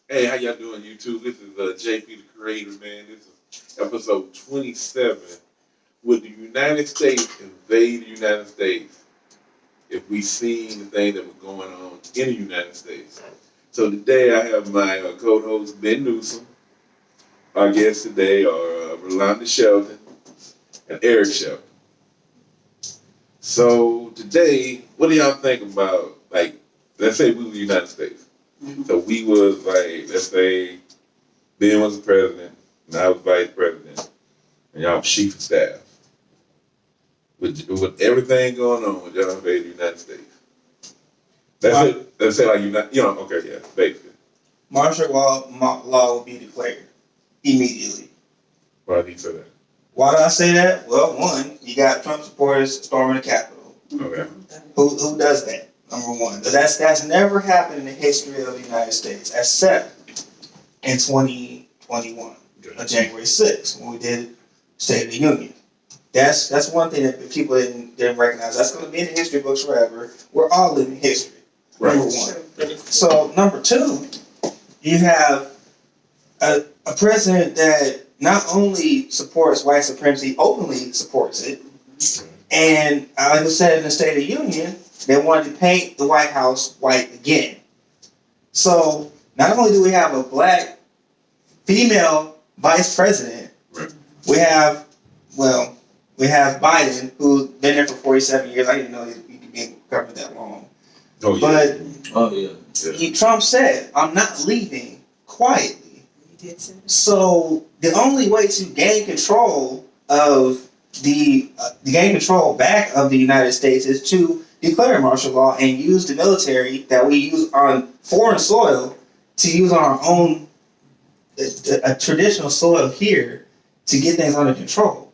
Hey, how y'all doing, YouTube? This is JP the Creator, man. This is episode 27. Would the United States invade the United States if we seen the thing that was going on in the United States? So today I have my co-host Ben Newsome. Our guests today are Rolanda Shelton and Eric Shelton. So today, what do y'all think about, like, let's say we were the United States. So we was like, let's say Ben was the president and I was vice president and y'all was chief of staff. With everything going on, would y'all invade the United States? Let's say like basically. Martial law will be declared immediately. Why did you say that? Why did I say that? Well, one, you got Trump supporters storming the Capitol. Okay. Who does that? Number one. But that's never happened in the history of the United States, except in 2021, on January 6th, when we did State of the Union. That's one thing that people didn't recognize. That's going to be in the history books forever. We're all living history. Right. Number one. So number two, you have a president that not only supports white supremacy, openly supports it, and like I said in the State of the Union, they wanted to paint the White House white again. So not only do we have a black female vice president, we have Biden, who's been there for 47 years. I didn't know he'd been government that long. Oh yeah. But Trump said, "I'm not leaving quietly." He did say that. So the only way to gain control of back of the United States is to declare martial law and use the military that we use on foreign soil to use on our own a traditional soil here to get things under control.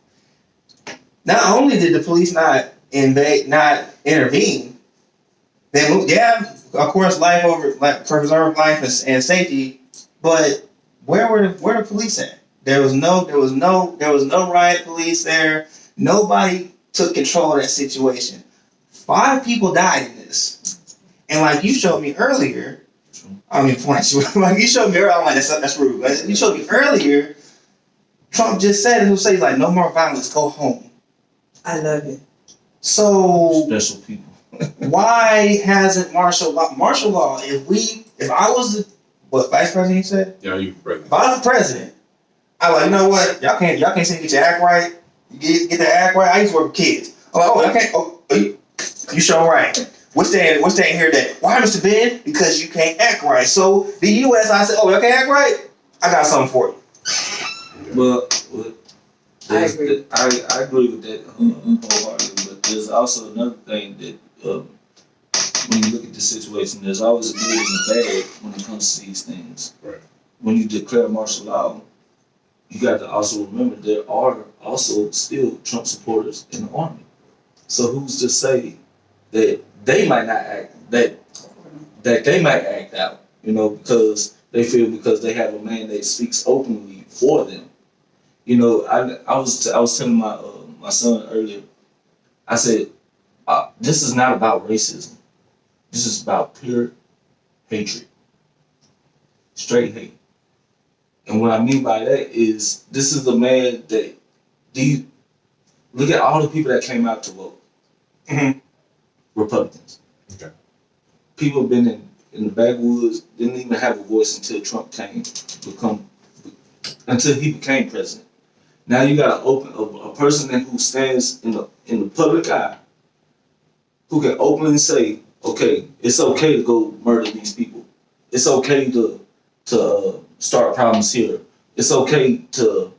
Not only did the police not intervene, they have, of course, preserve life and safety, but where were the police at? There was no riot police there. Nobody took control of that situation. 5 people died in this, and like you showed me earlier, like you showed me earlier, I'm like that's rude. But you showed me earlier, Trump just said he'll say like no more violence, go home. I love it. So special people. Why hasn't martial law? If I was the vice president, you said? Yeah, you president. If I was the president, I like, you know what? Y'all can't seem to get your act right. You get the act right. I used to work with kids. I'm like, y'all can't. You sure right. What's that here that? Why, Mr. Ben? Because you can't act right. So the U.S. I said, y'all can't act right. I got something for you. Well, I agree. I agree with that wholeheartedly. But there's also another thing that when you look at the situation, there's always a good and a bad when it comes to these things. Right. When you declare martial law, you got to also remember there are also still Trump supporters in the army. So who's to say that they might not act that they might act out, because they feel because they have a man that speaks openly for them. I was telling my son earlier, I said, this is not about racism. This is about pure hatred. Straight hate. And what I mean by that is this is a man that look at all the people that came out to vote. Mm-hmm. Republicans. Okay. People have been in the backwoods, didn't even have a voice until Trump until he became president. Now you got a person who stands in the public eye, who can openly say, okay, it's okay to go murder these people. It's okay to start problems here. It's okay to,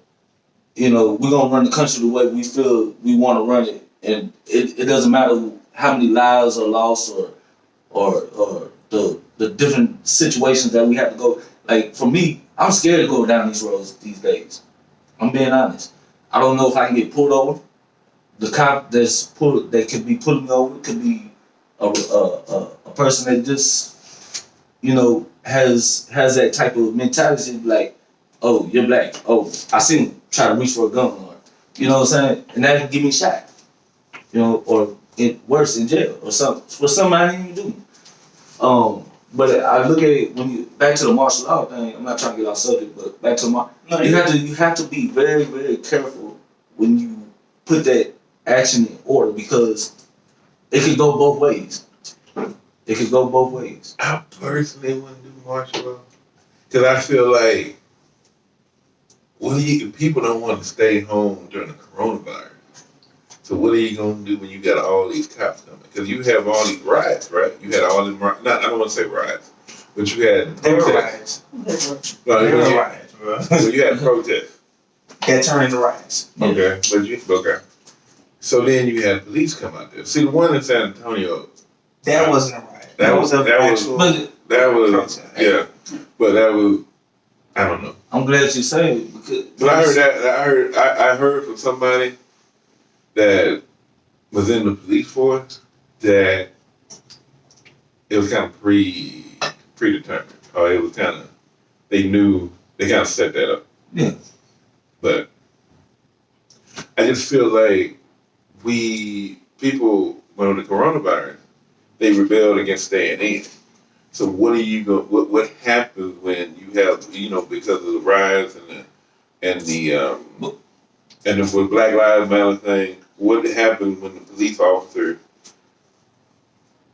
we're gonna run the country the way we feel we want to run it, and it doesn't matter how many lives are lost or the different situations that we have to go. Like for me, I'm scared to go down these roads these days. I'm being honest. I don't know if I can get pulled over. The cop that could be pulling me over could be a person that just has that type of mentality, like, oh, you're black. Oh, I seen him try to reach for a gun, or you know what I'm saying, and that can get me shot, or worse, in jail or something for something I didn't even do. But I look at it when you back to the martial law thing. I'm not trying to get off subject, but back to you have to be very, very careful when you put that action in order because it could go both ways. It could go both ways. I personally wouldn't do martial law because I feel like people don't want to stay home during the coronavirus. So what are you going to do when you got all these cops coming? Because you have all these riots, right? You had all these, I don't want to say riots, but you had They were protests. riots. No, They were riots, bro. So you had protests. That turned into riots. Okay, okay. So then you had police come out there. See, the one in San Antonio. That wasn't a riot. That was protest. yeah. But that was, I don't know. I'm glad you say it because. But I heard from somebody that was in the police force that it was kind of predetermined. Or it was kind of, they kind of set that up. Yeah. But I just feel like people, when the coronavirus, they rebelled against staying in. So what happens when you have, because of the riots and with Black Lives Matter thing, what happens when the police officer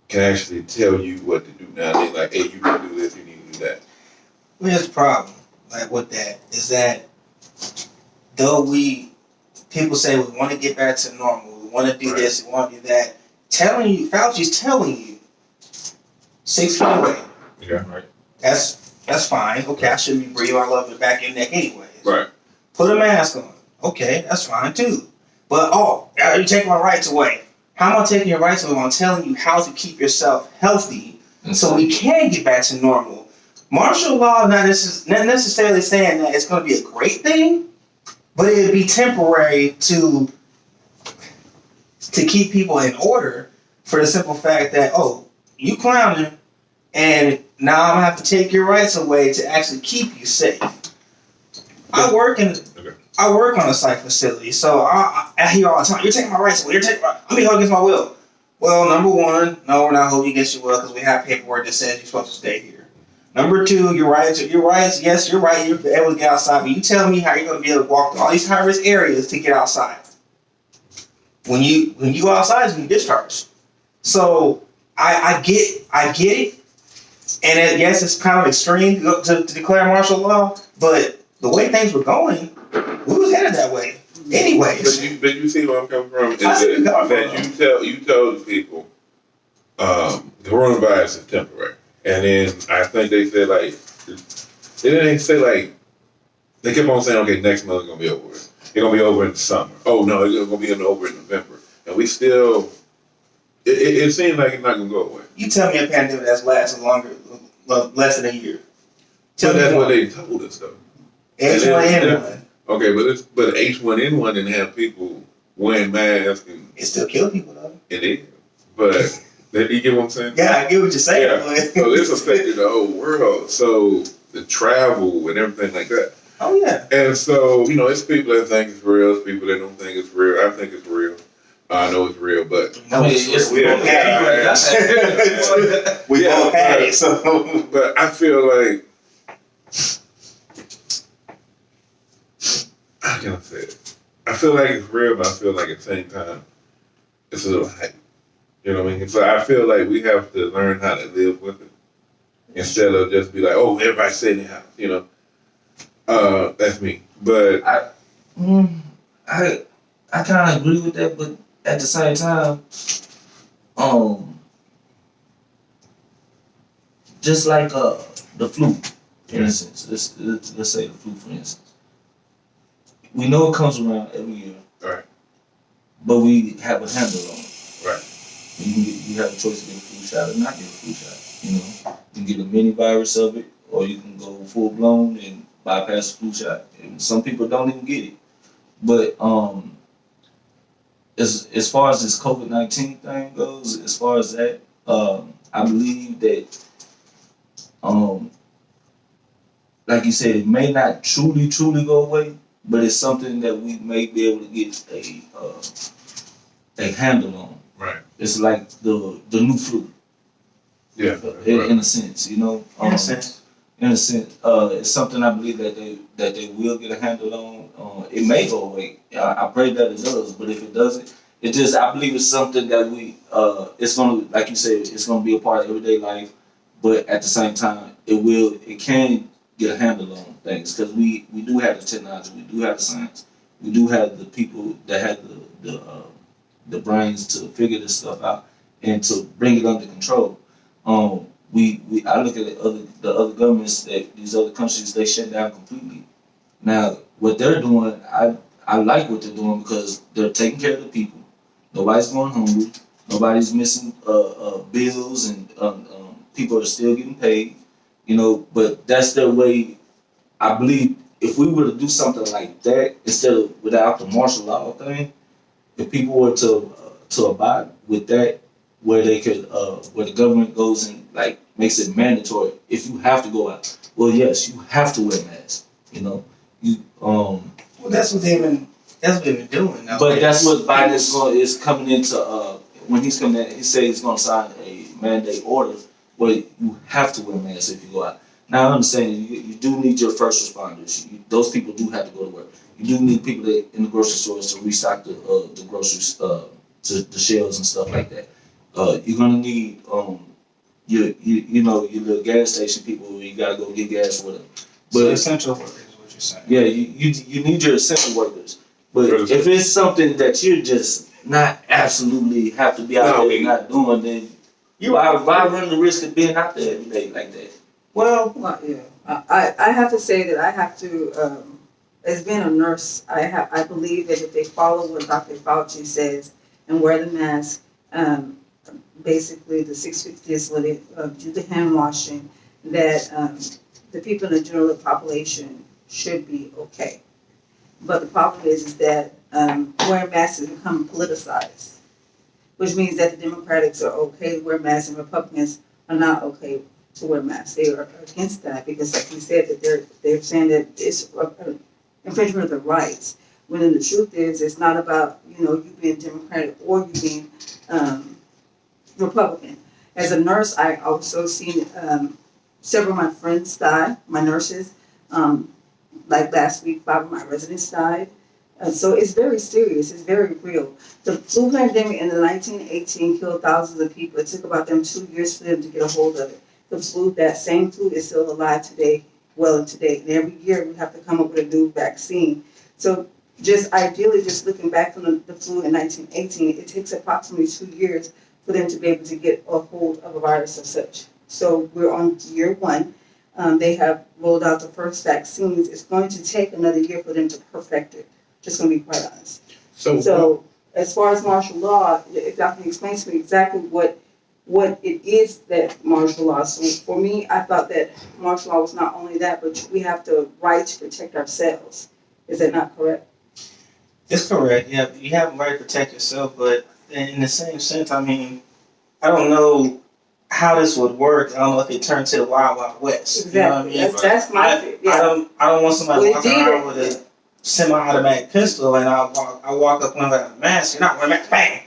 can actually tell you what to do now? They're like, hey, you need to do this, you need to do that. Well, here's the problem, like with that, is that though people say we want to get back to normal, we want to do this, we want to do that, Fauci's telling you 6 feet away. Yeah, right. That's fine. Okay, I shouldn't be breathing all over the back of your neck anyways. Right. Put a mask on. Okay, that's fine too. But you're taking my rights away. How am I taking your rights away? I'm telling you how to keep yourself healthy so we can get back to normal. Martial law not necessarily saying that it's going to be a great thing, but it'd be temporary to keep people in order for the simple fact that, you clowning, and now I'm going to have to take your rights away to actually keep you safe. I work on a psych facility, so I hear all the time, you're taking my rights away, I'm being held against my will. Well, number one, no, we're not holding you against your will because we have paperwork that says you're supposed to stay here. Number two, your rights, yes, you're right, you're able to get outside, but you tell me how you're going to be able to walk through all these high-risk areas to get outside. When you go outside, it's when you discharge. So, I get it, and yes, it's kind of extreme to declare martial law, but the way things were going, we was headed that way. Anyways. But you see where I'm coming from? You tell the people coronavirus is temporary. And then I think they said they kept on saying, okay, next month is going to be over. It's going to be over in the summer. Oh, no, it's going to be over in November. And we still, it seems like it's not going to go away. You tell me a pandemic that's lasted less than a year. That's what they told us, though. H1N1. Okay, but H1N1 didn't have people wearing masks. It still killed people, though. It is. But, you get what I'm saying? Yeah, I get what you're saying. Yeah. So this affected the whole world. So the travel and everything like that. Oh, yeah. And so, it's people that think it's real. It's people that don't think it's real. I think it's real. I know it's real, but we both had it. So, but I feel like, how can I say it? I feel like it's real, but I feel like at the same time, it's a little hype. You know what I mean? So I feel like we have to learn how to live with it instead of just be like, oh, everybody stay in the house. That's me. But I kind of agree with that, but at the same time, just like the flu, for instance. Let's say the flu, for instance. We know it comes around every year, right? But we have a handle on it, right? You have a choice to get a flu shot or not get a flu shot. You can get a mini virus of it, or you can go full blown and bypass the flu shot. And some people don't even get it. But as far as this COVID-19 thing goes, as far as that, I believe that, like you said, it may not truly go away, but it's something that we may be able to get a handle on. Right. It's like the new flu. Yeah. In a sense, you know. In a sense. In a sense, it's something I believe that they will get a handle on. It may go away. I pray that it does, but if it doesn't, it just I believe it's something that it's gonna, like you said, it's gonna be a part of everyday life. But at the same time, it can get a handle on things because we do have the technology, we do have the science, we do have the people that have the brains to figure this stuff out and to bring it under control. I look at the other governments that these other countries, they shut down completely. Now what they're doing, I like what they're doing because they're taking care of the people. Nobody's going hungry. Nobody's missing bills, and people are still getting paid. You know, but that's their way. I believe if we were to do something like that instead of without the martial law thing, if people were to abide with that, where they could, where the government goes and like makes it mandatory. If you have to go out, well, yes, you have to wear a mask. You know, Well, that's what they've been doing now. But that's what Biden is coming into. When he's coming in, he said he's going to sign a mandate order where you have to wear a mask if you go out. Now I understand you do need your first responders. Those people do have to go to work. You do need people that in the grocery stores to restock the groceries, to the shelves and stuff like that. You're gonna need your little gas station people where you gotta go get gas with them. But so essential workers is what you're saying. Yeah, you need your essential workers. But if it's something that you just not absolutely have to be out there and not doing, then why run the risk of being out there every day like that? Well, yeah. I have to say that I have to, as being a nurse, I believe that if they follow what Dr. Fauci says and wear the mask, basically the 6 feet distance, do the hand washing, that the people in the general population should be okay. But the problem is that wearing masks has become politicized, which means that the Democrats are okay to wear masks and Republicans are not okay to wear masks. They are against that because, like you said, that they're saying that it's an infringement of their rights. When the truth is, it's not about you being Democratic or you being Republican. As a nurse, I also seen several of my friends die, my nurses. Like last week, 5 of my residents died. So it's very serious. It's very real. The flu pandemic in the 1918 killed thousands of people. It took about them 2 years for them to get a hold of it. The flu, that same flu, is still alive today, well into today. And every year we have to come up with a new vaccine. So just ideally, just looking back from the flu in 1918, it takes approximately 2 years for them to be able to get a hold of a virus of such. So we're on year 1. They have rolled out the first vaccines. It's going to take another year for them to perfect it. Just going to be quite honest. So as far as martial law, if y'all can explain to me exactly what it is that martial law. So for me, I thought that martial law was not only that, but we have the right to protect ourselves. Is that not correct? It's correct. Yeah, you have the right to protect yourself, but in the same sense, I mean, I don't know how this would work. I don't know if it turned to the Wild Wild West. Exactly. You know what I mean? That's my yeah. I don't want somebody walking around with a semi-automatic pistol and I walk up without a mask. You're not wearing a mask. Bang.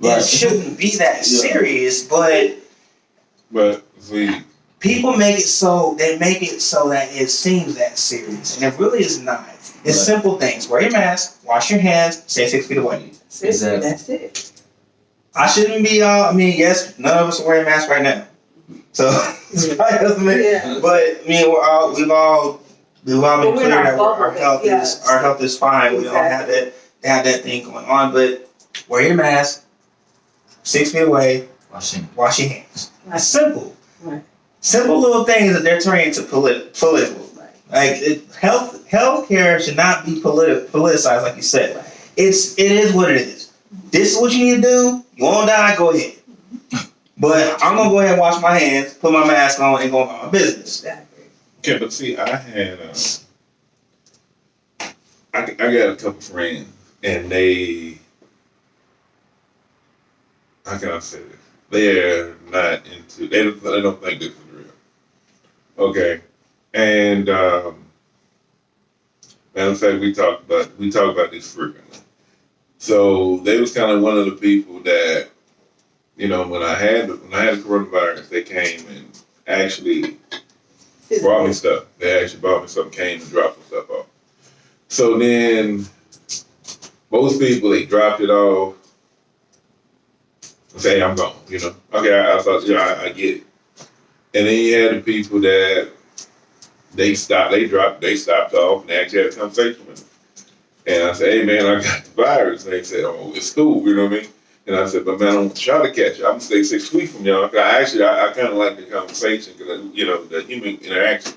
Right. It shouldn't be that serious, but see, people make it so that it seems that serious, and it really is not. It's simple things. Wear your mask, wash your hands, stay 6 feet away. Exactly. That's it. I shouldn't be. Yes, none of us are wearing masks right now, so it's probably doesn't make. Yeah. But I mean, we've all been clear that our health is fine. We don't have that thing going on. But wear your mask, 6 feet away, wash your hands. That's simple. Right. Simple little things that they're turning into political. Right. Like healthcare should not be politicized, like you said. Right. It is what it is. This is what you need to do. You want to die? Go ahead. But I'm gonna go ahead and wash my hands, put my mask on, and go about my business. Exactly. Okay, but see, I had I got a couple friends, and they, how can I say this? They're not into. They don't think this is real. Okay, and matter of fact, we talk about this frequently. So they was kind of one of the people that you know, when I had the coronavirus, they came and actually brought me stuff. They actually brought me something, came and dropped some stuff off. So then, most people, they dropped it off and say, hey, I'm gone, you know. Okay, I thought, you know, I get it. And then you had the people that they stopped off and they actually had a conversation with them. And I said, hey man, I got the virus. And they said, oh, it's cool, you know what I mean? And I said, but man, I don't want y'all to catch it. I'm gonna stay 6 feet from y'all. I kind of like the conversation, because, you know, the human interaction.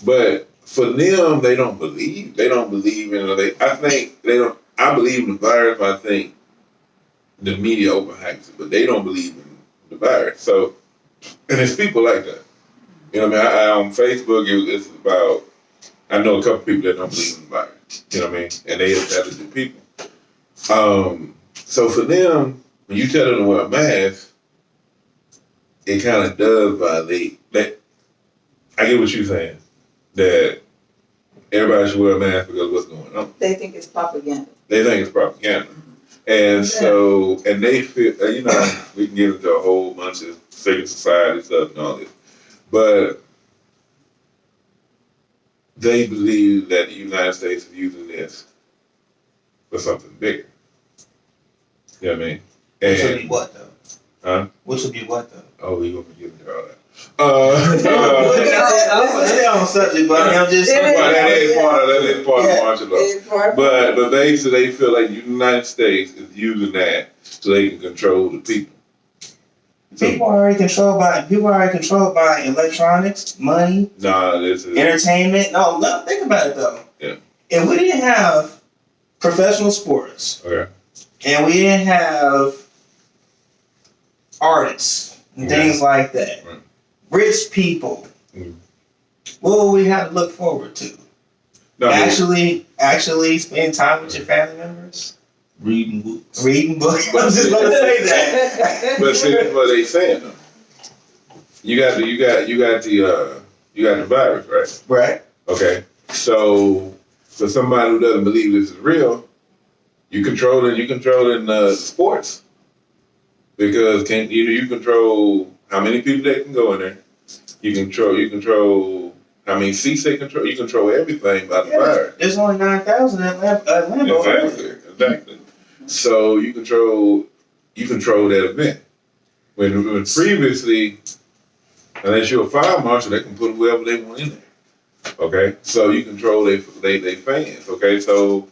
But for them, they don't believe in it. I believe in the virus, but I think the media overhypes it, but they don't believe in the virus. So, and it's people like that. You know what I mean? I on Facebook, it's about, I know a couple people that don't believe in the virus. You know what I mean? And they intelligent people. So for them, when you tell them to wear a mask, it kind of does violate that. I get what you're saying, that everybody should wear a mask because of what's going on. They think it's propaganda. They think it's propaganda. And so, and they feel, you know, we can get into a whole bunch of secret society stuff and all this, but they believe that the United States is using this for something bigger. You know what I mean? Which would be what though? Huh? Which would be what though? Oh, we gonna give into all that. Let's stay on subject, but I'm just. Well, that is part of martial law. But basically, they feel like the United States is using that so they can control the people. People are already controlled by electronics, money, This is entertainment. No, think about it though. Yeah. If we didn't have professional sports, okay. and we didn't have artists and things like that, Right. rich people, Mm. what would we have to look forward to? Actually spend time with your family members? Reading books. Reading books. I was just going to say that. But see, that's what they saying though. You got the virus, right? Right. Okay. So for somebody who doesn't believe this is real, you controlling sports, because you control how many people that can go in there. You control how many seats they control. You control everything by the virus. There's only 9,000 at Lambeau. Exactly. So you control that event. When previously, unless you're a fire marshal, they can put whoever they want in there. Okay, so you control they fans. Okay, so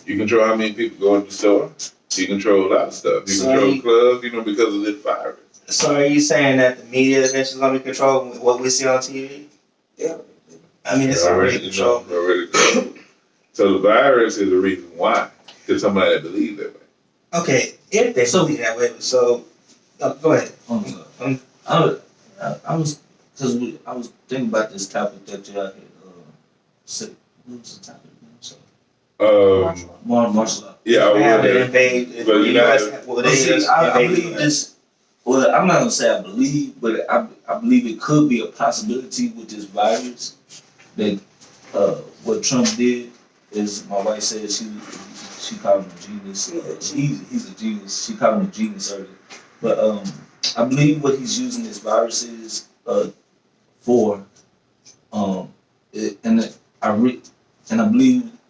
you control how many people go in the store. You control a lot of stuff. You control clubs, because of this virus. So are you saying that the media is eventually going to be controlling what we see on TV? Yeah. I mean, it's already controlled. So the virus is the reason why. There's somebody that believes that way. Okay, if they believe that way, so go ahead. I was thinking about this topic that y'all had said. What was the topic? Marshal. Yeah, we have to invade. But I believe this. Well, I'm not gonna say I believe, but I believe it could be a possibility with this virus. That what Trump did is, my wife said she called him a genius. He's a genius. She called him a genius earlier. But I believe what he's using this virus is for, and I believe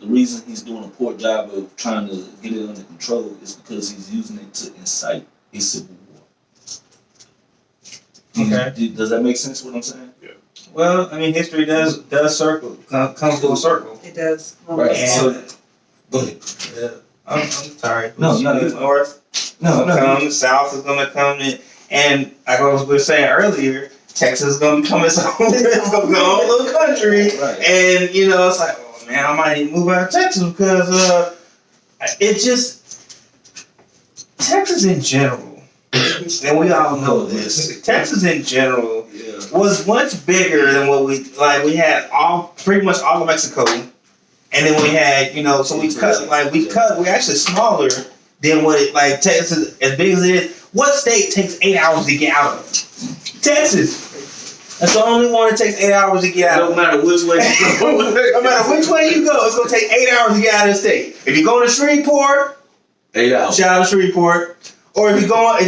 the reason he's doing a poor job of trying to get it under control is because he's using it to incite a civil war. Okay. Does that make sense? What I'm saying? Yeah. Well, I mean, history does circle, comes full circle. It does. Right. And, Go ahead. I'm sorry. No, north. No. The south is going to come in, and like I was saying earlier, Texas is going to become its own little country, Right. And it's like, oh man, I might need to move out of Texas because it just Texas in general, and we all know this. Texas in general was much bigger than what we like. We had pretty much all of Mexico. And then we had, so we're actually smaller than what Texas, as big as it is. What state takes 8 hours to get out of? Texas. That's the only one that takes 8 hours to get out. No matter which way you go. No matter which way you go, it's going to take 8 hours to get out of the state. If you go to Shreveport, 8 hours. shout out to Shreveport. Or if you're going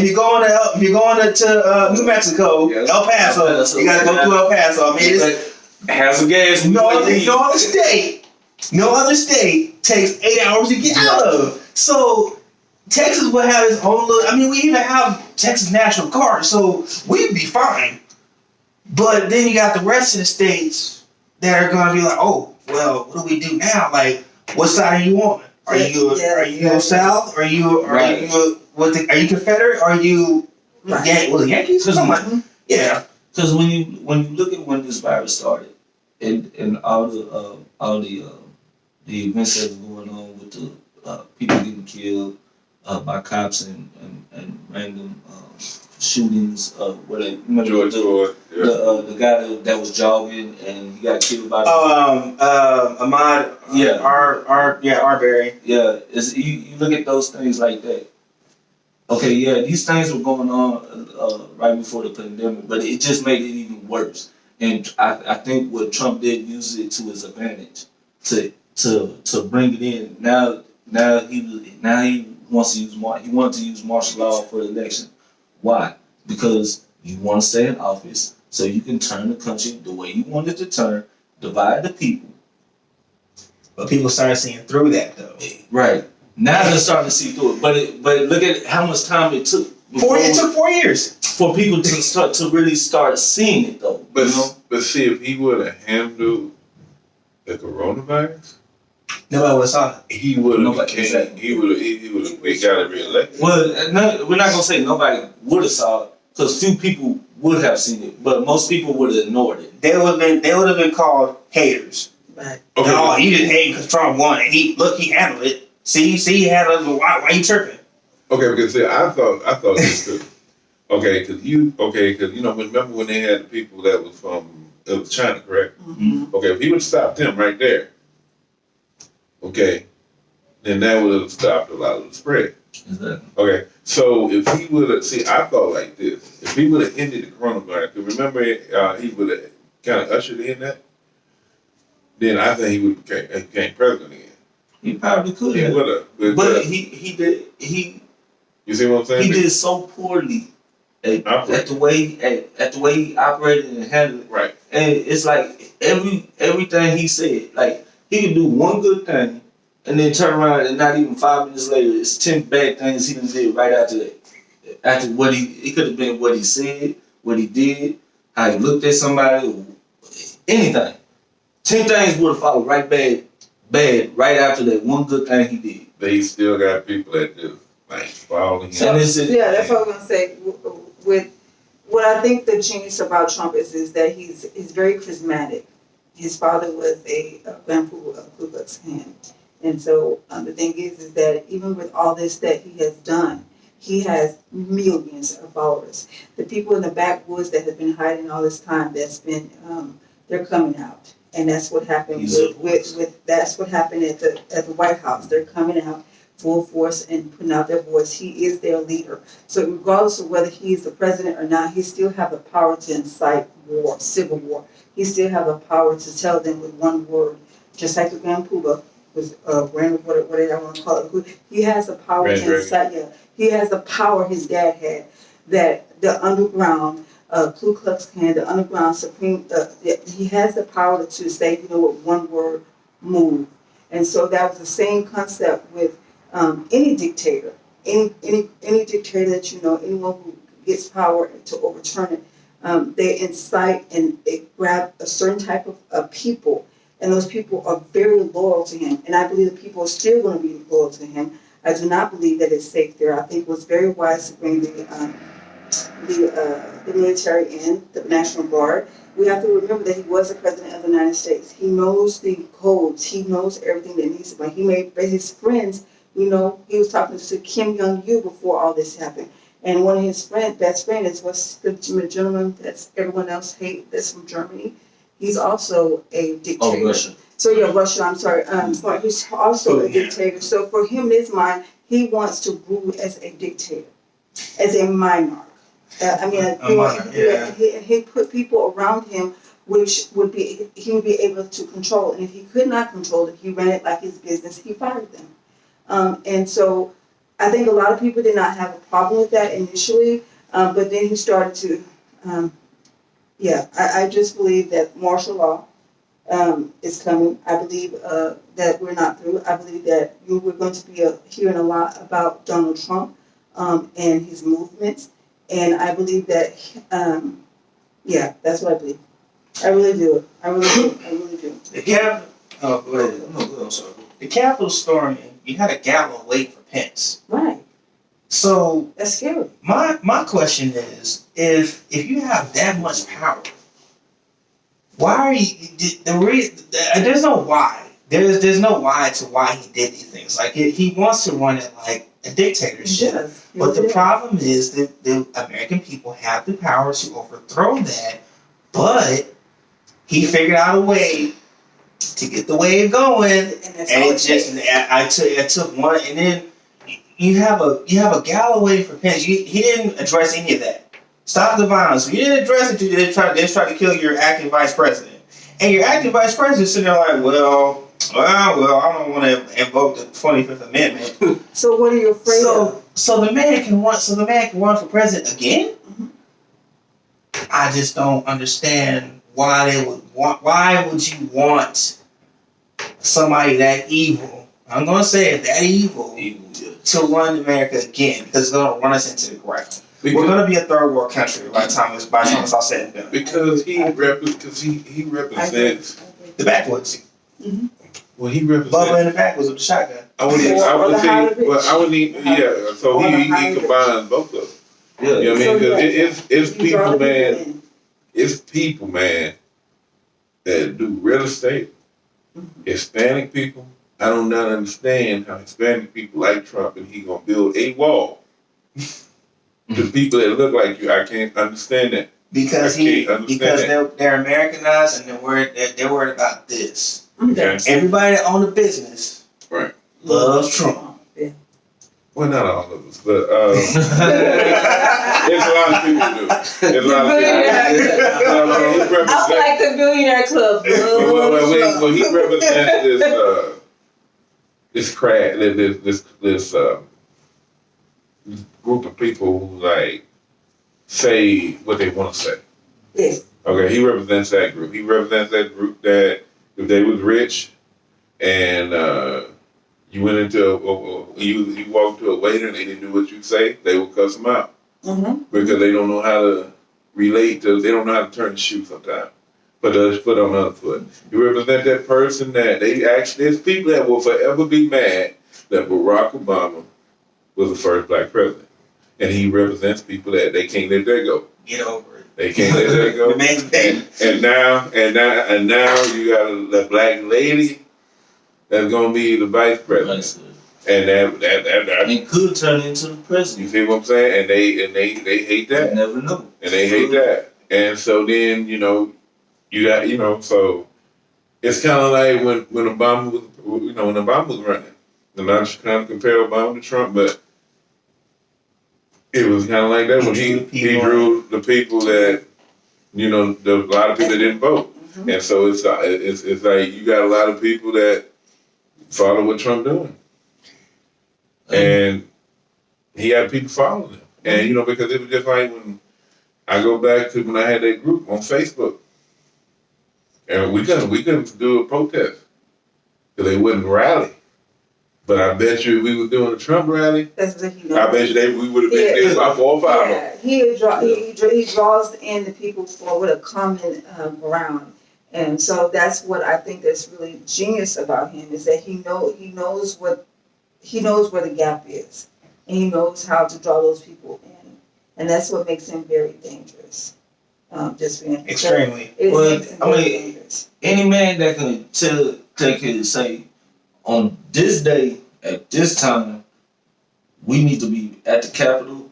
to New Mexico, Yeah. El Paso, you gotta go through El Paso. I mean, it's have some gas. no other state takes 8 hours to get out of. So Texas would have its own little. I mean, we even have Texas National Guard, so we'd be fine. But then you got the rest of the states that are gonna be like, oh, well, what do we do now? Like, what side are you on? Are you South? Are you Confederate? Are you the Yankees? Yeah. Because when you look at when this virus started, and all the events that were going on with the people getting killed by cops and random shootings, George Floyd, the guy that was jogging and he got killed by Ahmaud, Arbery. Yeah, you look at those things like that. Okay, yeah, these things were going on right before the pandemic, but it just made it even worse. And I think what Trump did use it to his advantage to bring it in. Now he wants to use martial law for the election. Why? Because you want to stay in office so you can turn the country the way you want it to turn, divide the people. But people started seeing through that though. Right. Now they're starting to see through it. But look at how much time it took. It took 4 years for people to really start seeing it though. But see, if he would have handled the coronavirus, nobody would have saw it. he would have got it reelected. Well, no, we're not gonna say nobody would have saw it because few people would have seen it, but most people would have ignored it. They would have been called haters. Right. Okay. No, you didn't hate because Trump won, and he handled it. See, he handled it. Why you tripping? Okay, because see, I thought this too. Okay, because remember when they had the people that was it was China, correct? Mm-hmm. Okay, if he would have stopped them right there, okay, then that would have stopped a lot of the spread. Exactly. Okay, so if he would have, I thought like this, if he would have ended the coronavirus, remember he would have kind of ushered in that, then I think he would have became president again. He probably could He have. would have. But he did. You see what I'm saying? He did so poorly at the way he operated and handled it. Right. And it's like everything he said, like he could do one good thing and then turn around and not even 5 minutes later, it's 10 bad things he done did right after that. After what it could have been what he said, what he did, how he looked at somebody, anything. 10 things would have followed right bad right after that one good thing he did. But he still got people that just like following him. So, yeah, that's what I was gonna say. With what I think the genius about Trump is that he's very charismatic. His father was a Grand Poobah of Ku Klux Klan, and so the thing is that even with all this that he has done, he has millions of followers. The people in the backwoods that have been hiding all this time, they're coming out, and that's what happened that's what happened at the White House. They're coming out full force and putting out their voice. He is their leader. So regardless of whether he is the president or not, he still have the power to incite war, civil war. He still have the power to tell them with one word, just like the Grand Poobah was what did I want to call it? He has the power to incite. Yeah, he has the power his dad had. That the underground Ku Klux Klan, the underground Supreme, he has the power to say, with one word, move. And so that was the same concept with any dictator, any dictator that anyone who gets power to overturn it, they incite and they grab a certain type of people, and those people are very loyal to him. And I believe the people are still going to be loyal to him. I do not believe that it's safe there. I think it was very wise to bring the military in, the National Guard. We have to remember that he was the president of the United States. He knows the codes. He knows everything that needs to be. He made his friends. He was talking to Kim Jong-il before all this happened. And one of his best friends was the gentleman that's everyone else hates, that's from Germany. He's also a dictator. Oh, Russia. So yeah, Russia, I'm sorry. But he's also a dictator. So for him, in his mind, he wants to rule as a dictator, as a monarch. He put people around him which he would be able to control. And if he could not control it, he ran it like his business, he fired them. And so I think a lot of people did not have a problem with that initially, but then he started to, I just believe that martial law is coming. I believe that we're not through. I believe that we're going to be hearing a lot about Donald Trump and his movements, and I believe that, that's what I believe. I really do. I really do. The Capitol. Oh, go ahead. No, I'm sorry. The Capitol storming. You had a gallon wait for Pence. Right. So That's scary. my question is, if you have that much power, why are you? There's no why. There's no why to why he did these things. Like he wants to run it like a dictatorship. Yes. But the problem is that the American people have the power to overthrow that. But he figured out a way to get the wave going, and it just I took one, and then you have a Galloway for Pence. He didn't address any of that. Stop the violence. You didn't address it. You didn't try to kill your acting vice president, and your acting vice president sitting there like, well, I don't want to invoke the 25th Amendment. So what are you afraid of? So the man can run for president again. Mm-hmm. I just don't understand why they would want. Why would you want somebody that evil? I'm gonna say it, that evil to run America again, because it's gonna run us into the ground. We're gonna be a third world country by the time it's all said and done. Because he represents The backwoods. Mm-hmm. Well, he represents. Bubba in the backwoods with the shotgun. I would need. Yeah. So he combines both of them. Yeah. You know what I mean? Because it's You draw people, the man. people in. It's people, man, that do real estate. Hispanic people. I do not understand how Hispanic people like Trump and he gonna build a wall to people that look like you. I can't understand that. Because they're Americanized and they're worried about this. Okay. Everybody that own a business Right. loves Trump. Yeah. Well, not all of us, but there's a lot of people who do. There's a lot of people. I like the billionaire club. Well, he represents this crowd, this group of people who like say what they want to say. Yes. Okay, he represents that group. He represents that group that if they was rich and you went into you walked to a waiter and they didn't do what you say, they would cuss them out because they don't know how to relate to. They don't know how to turn the shoe sometimes. Put the foot on the other foot. You represent that person that there's people that will forever be mad that Barack Obama was the first black president, and he represents people that they can't let that go. Get over it. They can't let that go. The man's dead. And now you got a black lady that's gonna be the vice president, and that It could turn into the you president. see what I'm saying? And they hate You that, never know. and they hate that, and so then you got so it's kind of like when Obama was when Obama was running. I'm not trying to compare Obama to Trump, but it was kind of like that when he drew the people that a lot of people that didn't vote, and so it's like you got a lot of people that follow what Trump doing, and he had people following him, and because it was just like when I go back to when I had that group on Facebook, and we couldn't do a protest because they wouldn't rally. But I bet you if we were doing a Trump rally, That's what he knows. I bet you we would have been there about 4 or 5 of them. He draws in the people for with a common ground, and so that's what I think that's really genius about him is that he knows where the gap is, and he knows how to draw those people in, and that's what makes him very dangerous. Just being Extremely. It Well, makes him very dangerous. Any man that can take it and say, on this day, at this time, we need to be at the Capitol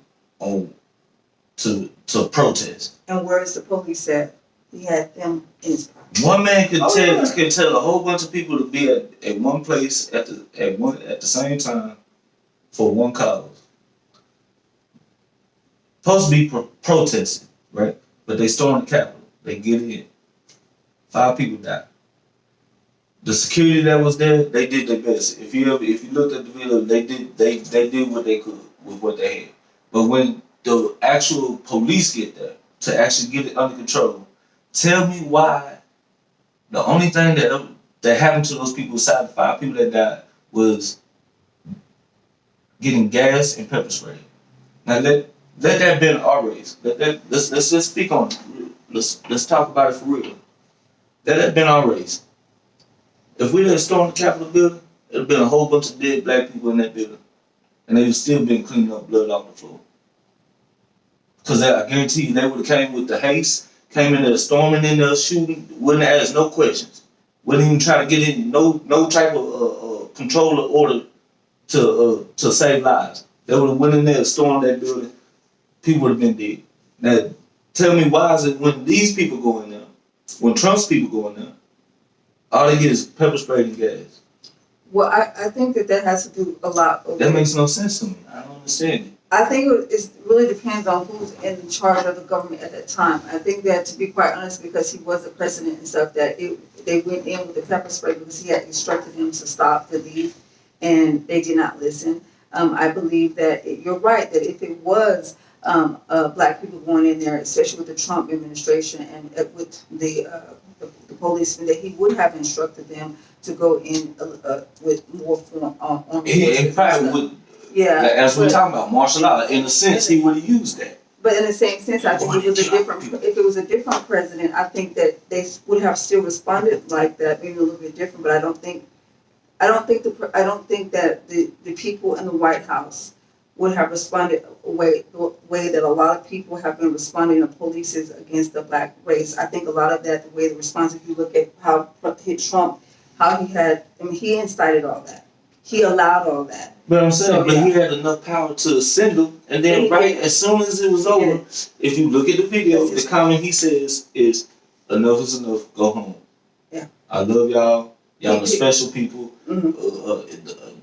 to protest. And where is the police at? He had them in his pocket. One man can tell a whole bunch of people to be at one place at the same time for one cause. Supposed to be protesting, right? But they storm the Capitol. They get in. 5 people die. The security that was there, they did their best. If you looked at the video, they did what they could with what they had. But when the actual police get there to actually get it under control, tell me why the only thing that happened to those people, besides the 5 people that died, was getting gas and pepper spray. Now let that be an outrage. Let's just speak on it. Let's talk about it for real. Let that be an outrage. If we didn't storm the Capitol building, it'd have been a whole bunch of dead black people in that building, and they'd still been cleaning up blood off the floor. Because I guarantee you, they would have came with the haste, came in there storming in there, shooting, wouldn't ask no questions, wouldn't even try to get in no type of control or order to save lives. They would have went in there, stormed that building, people would have been dead. Now, tell me why is it when these people go in there, when Trump's people go in there, all they get is pepper spray and gas? Well, I think that has to do a lot with. That makes no sense to me. I don't understand it. I think it really depends on who's in charge of the government at that time. I think that, to be quite honest, because he was the president and stuff, that they went in with the pepper spray because he had instructed them to stop the leave, and they did not listen. I believe that you're right, that if it was black people going in there, especially with the Trump administration and with the policemen, that he would have instructed them to go in with more form on. He probably would. Yeah, like, as we're talking about martial law, in a sense, he would have used that. But in the same sense, I think if it was a different president, I think that they would have still responded like that, maybe a little bit different. But I don't think that the people in the White House would have responded the way that a lot of people have been responding to police against the black race. I think a lot of that, the way the response, if you look at how Trump, he incited all that. He allowed all that. But I'm saying, he had enough power to send them, and then as soon as it was over, if you look at the video, the comment he says is, "Enough is enough, go home. Yeah. I love y'all. Y'all are special people.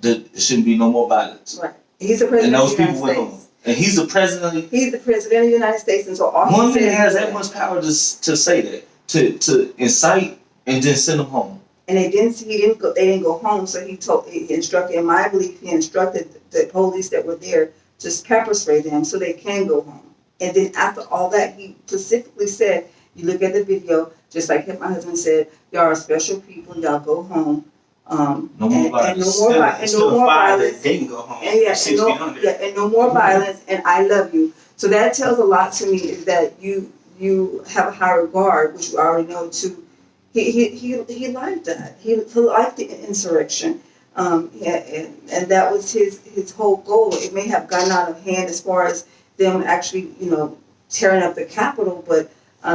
There shouldn't be no more violence." Right. He's the president of the United States. And he's the president. He's the president of the United States, and so all one man has that much power to say that, to incite and then send them home. And they didn't go home, so he instructed, in my belief, he instructed the police that were there to pepper spray them so they can go home. And then after all that, he specifically said, you look at the video, just like my husband said, y'all are special people, y'all go home. No more violence. And no more violence. They can go home. And no more violence, and I love you. So that tells a lot to me, is that you have a high regard, which you already know, to. He liked that. He liked the insurrection, and that was his whole goal. It may have gotten out of hand as far as them actually, tearing up the Capitol, but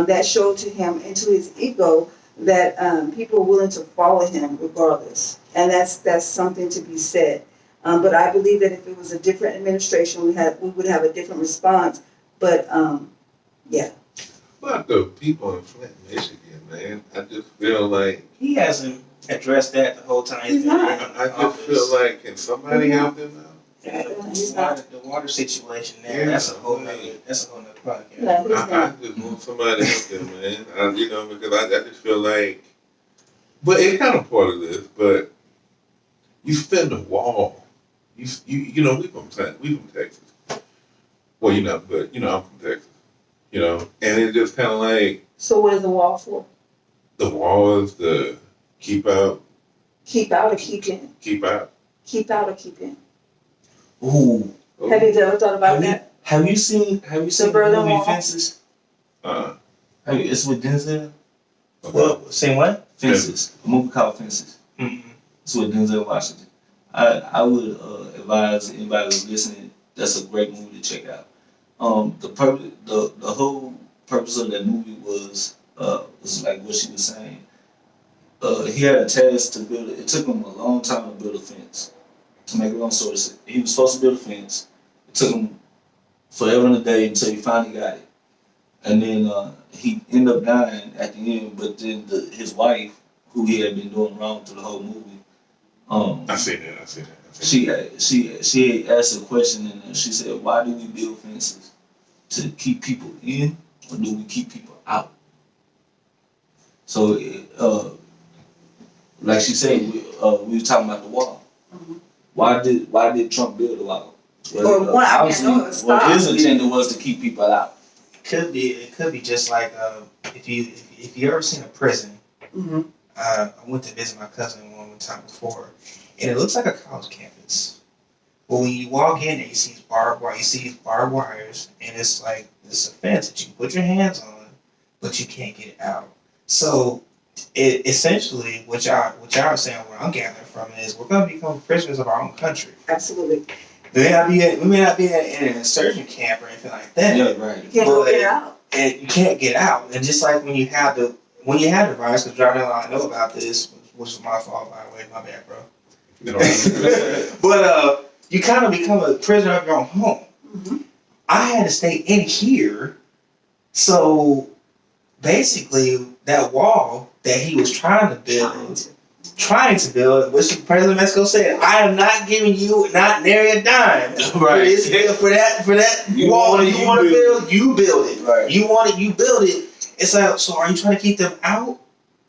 that showed to him and to his ego that people are willing to follow him regardless, and that's something to be said. But I believe that if it was a different administration, we would have a different response. But yeah. But the people in Flint, Michigan, man, I just feel like he hasn't addressed that the whole time. He's not. I just feel like, can somebody help him out? Yeah, the water situation there. Yeah. That's a whole nother podcast. Yeah, I just want somebody to help him, man. Because I just feel like, but it's kind of part of this. But you spend a wall. We from Texas. Well, but I'm from Texas. And it's just kind of like. So what is the wall for? The wall is to keep out. Keep out or keep in? Keep out. Keep out or keep in? Ooh. Have you ever thought about that? Have you seen the Berlin movie Wall? Fences? It's with Denzel. Well, same what? Fences. A movie called Fences. Mm-hmm. It's with Denzel Washington. I would advise anybody who's listening, that's a great movie to check out. The whole purpose of that movie was like what she was saying. He had a task to build it. It took him a long time to build a fence. To make a long story short, he was supposed to build a fence. It took him forever and a day until he finally got it. And then he ended up dying at the end. But then his wife, who he had been doing wrong through the whole movie, I see that. She asked a question, and she said, "Why do we build fences? To keep people in, or do we keep people out?" So, like she said, we were talking about the wall. Mhm. Why did Trump build the wall? Well, one, I mean, I know it was his stopped. agenda was to keep people out. It could be just like if you ever seen a prison. Mm-hmm. I went to visit my cousin one time before, and it looks like a college campus. But when you walk in there, you see barbed wires, and it's like this a fence that you can put your hands on, but you can't get out. So, it essentially what y'all are saying, what I'm gathering from it is we're going to become prisoners of our own country. Absolutely. We may not be in an insurgent camp or anything like that. Yeah, right. You can't go get out. And you can't get out. And just like when you have the virus, because Jarnell, I know about this, which was my fault, by the way, my bad, bro. But you kind of become a prisoner of your own home. Mm-hmm. I had to stay in here, so basically that wall that he was trying to build, which the president of Mexico said, I am not giving you not nary a dime Right. for that wall you want to build, you build it. Right. You want it, you build it. It's like, so are you trying to keep them out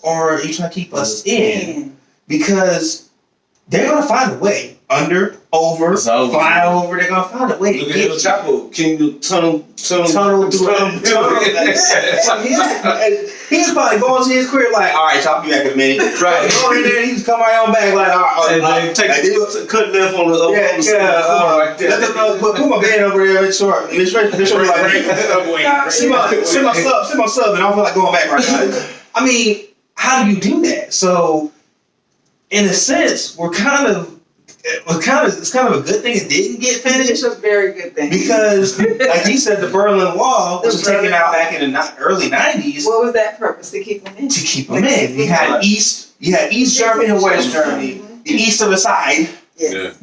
or are you trying to keep us in? Because they're gonna find a way. Under, over, fly over, they're gonna find a way to Look get at El Chapo. Can you tunnel tunnel through. He was probably going to his crib like, all right, I'll be back in a minute. Right. Go in there, he was coming right on back like, all right, cut left on the right there. put my bed over there. It's short. It's like, send my sub, and I don't feel like going back right now. I mean, how do you do that? So, in a sense, it's kind of a good thing it didn't get finished. It's a very good thing. Because, like you said, the Berlin Wall, which was taken out back in the early 90s. What was that purpose? To keep them in? To keep them in. You had East Germany and West Germany. Mm-hmm. The east of the side. Yes.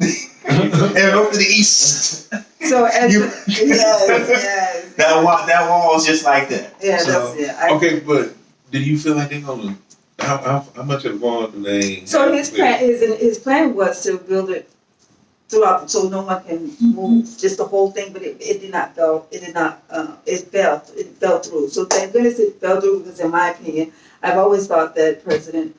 And over to the east. So as yes. That wall was just like that. Yeah, So, that's it. Okay, but do you feel like they're gonna? How much of one do they? So his plan was to build it throughout, so no one can move just the whole thing. But it did not go. It fell through. So thank goodness it fell through because, in my opinion, I've always thought that President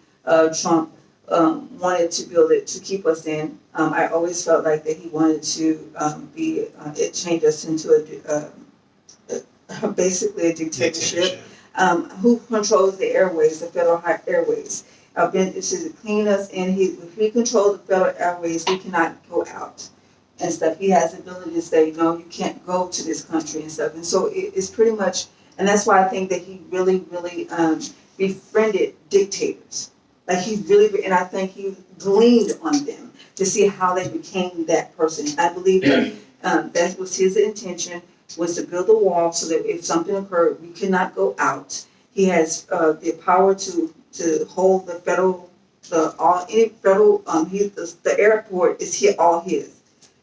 Trump wanted to build it to keep us in. I always felt like that he wanted to change us into basically a dictatorship. Who controls the airways, the federal airways? To clean us, and if he controls the federal airways, we cannot go out and stuff. He has the ability to say, no, you can't go to this country and stuff. And so it's pretty much, and that's why I think that he really, really befriended dictators. Like and I think he gleaned on them to see how they became that person. I believe that that was his intention, was to build a wall so that if something occurred, we could not go out. He has the power to hold the airport is all his.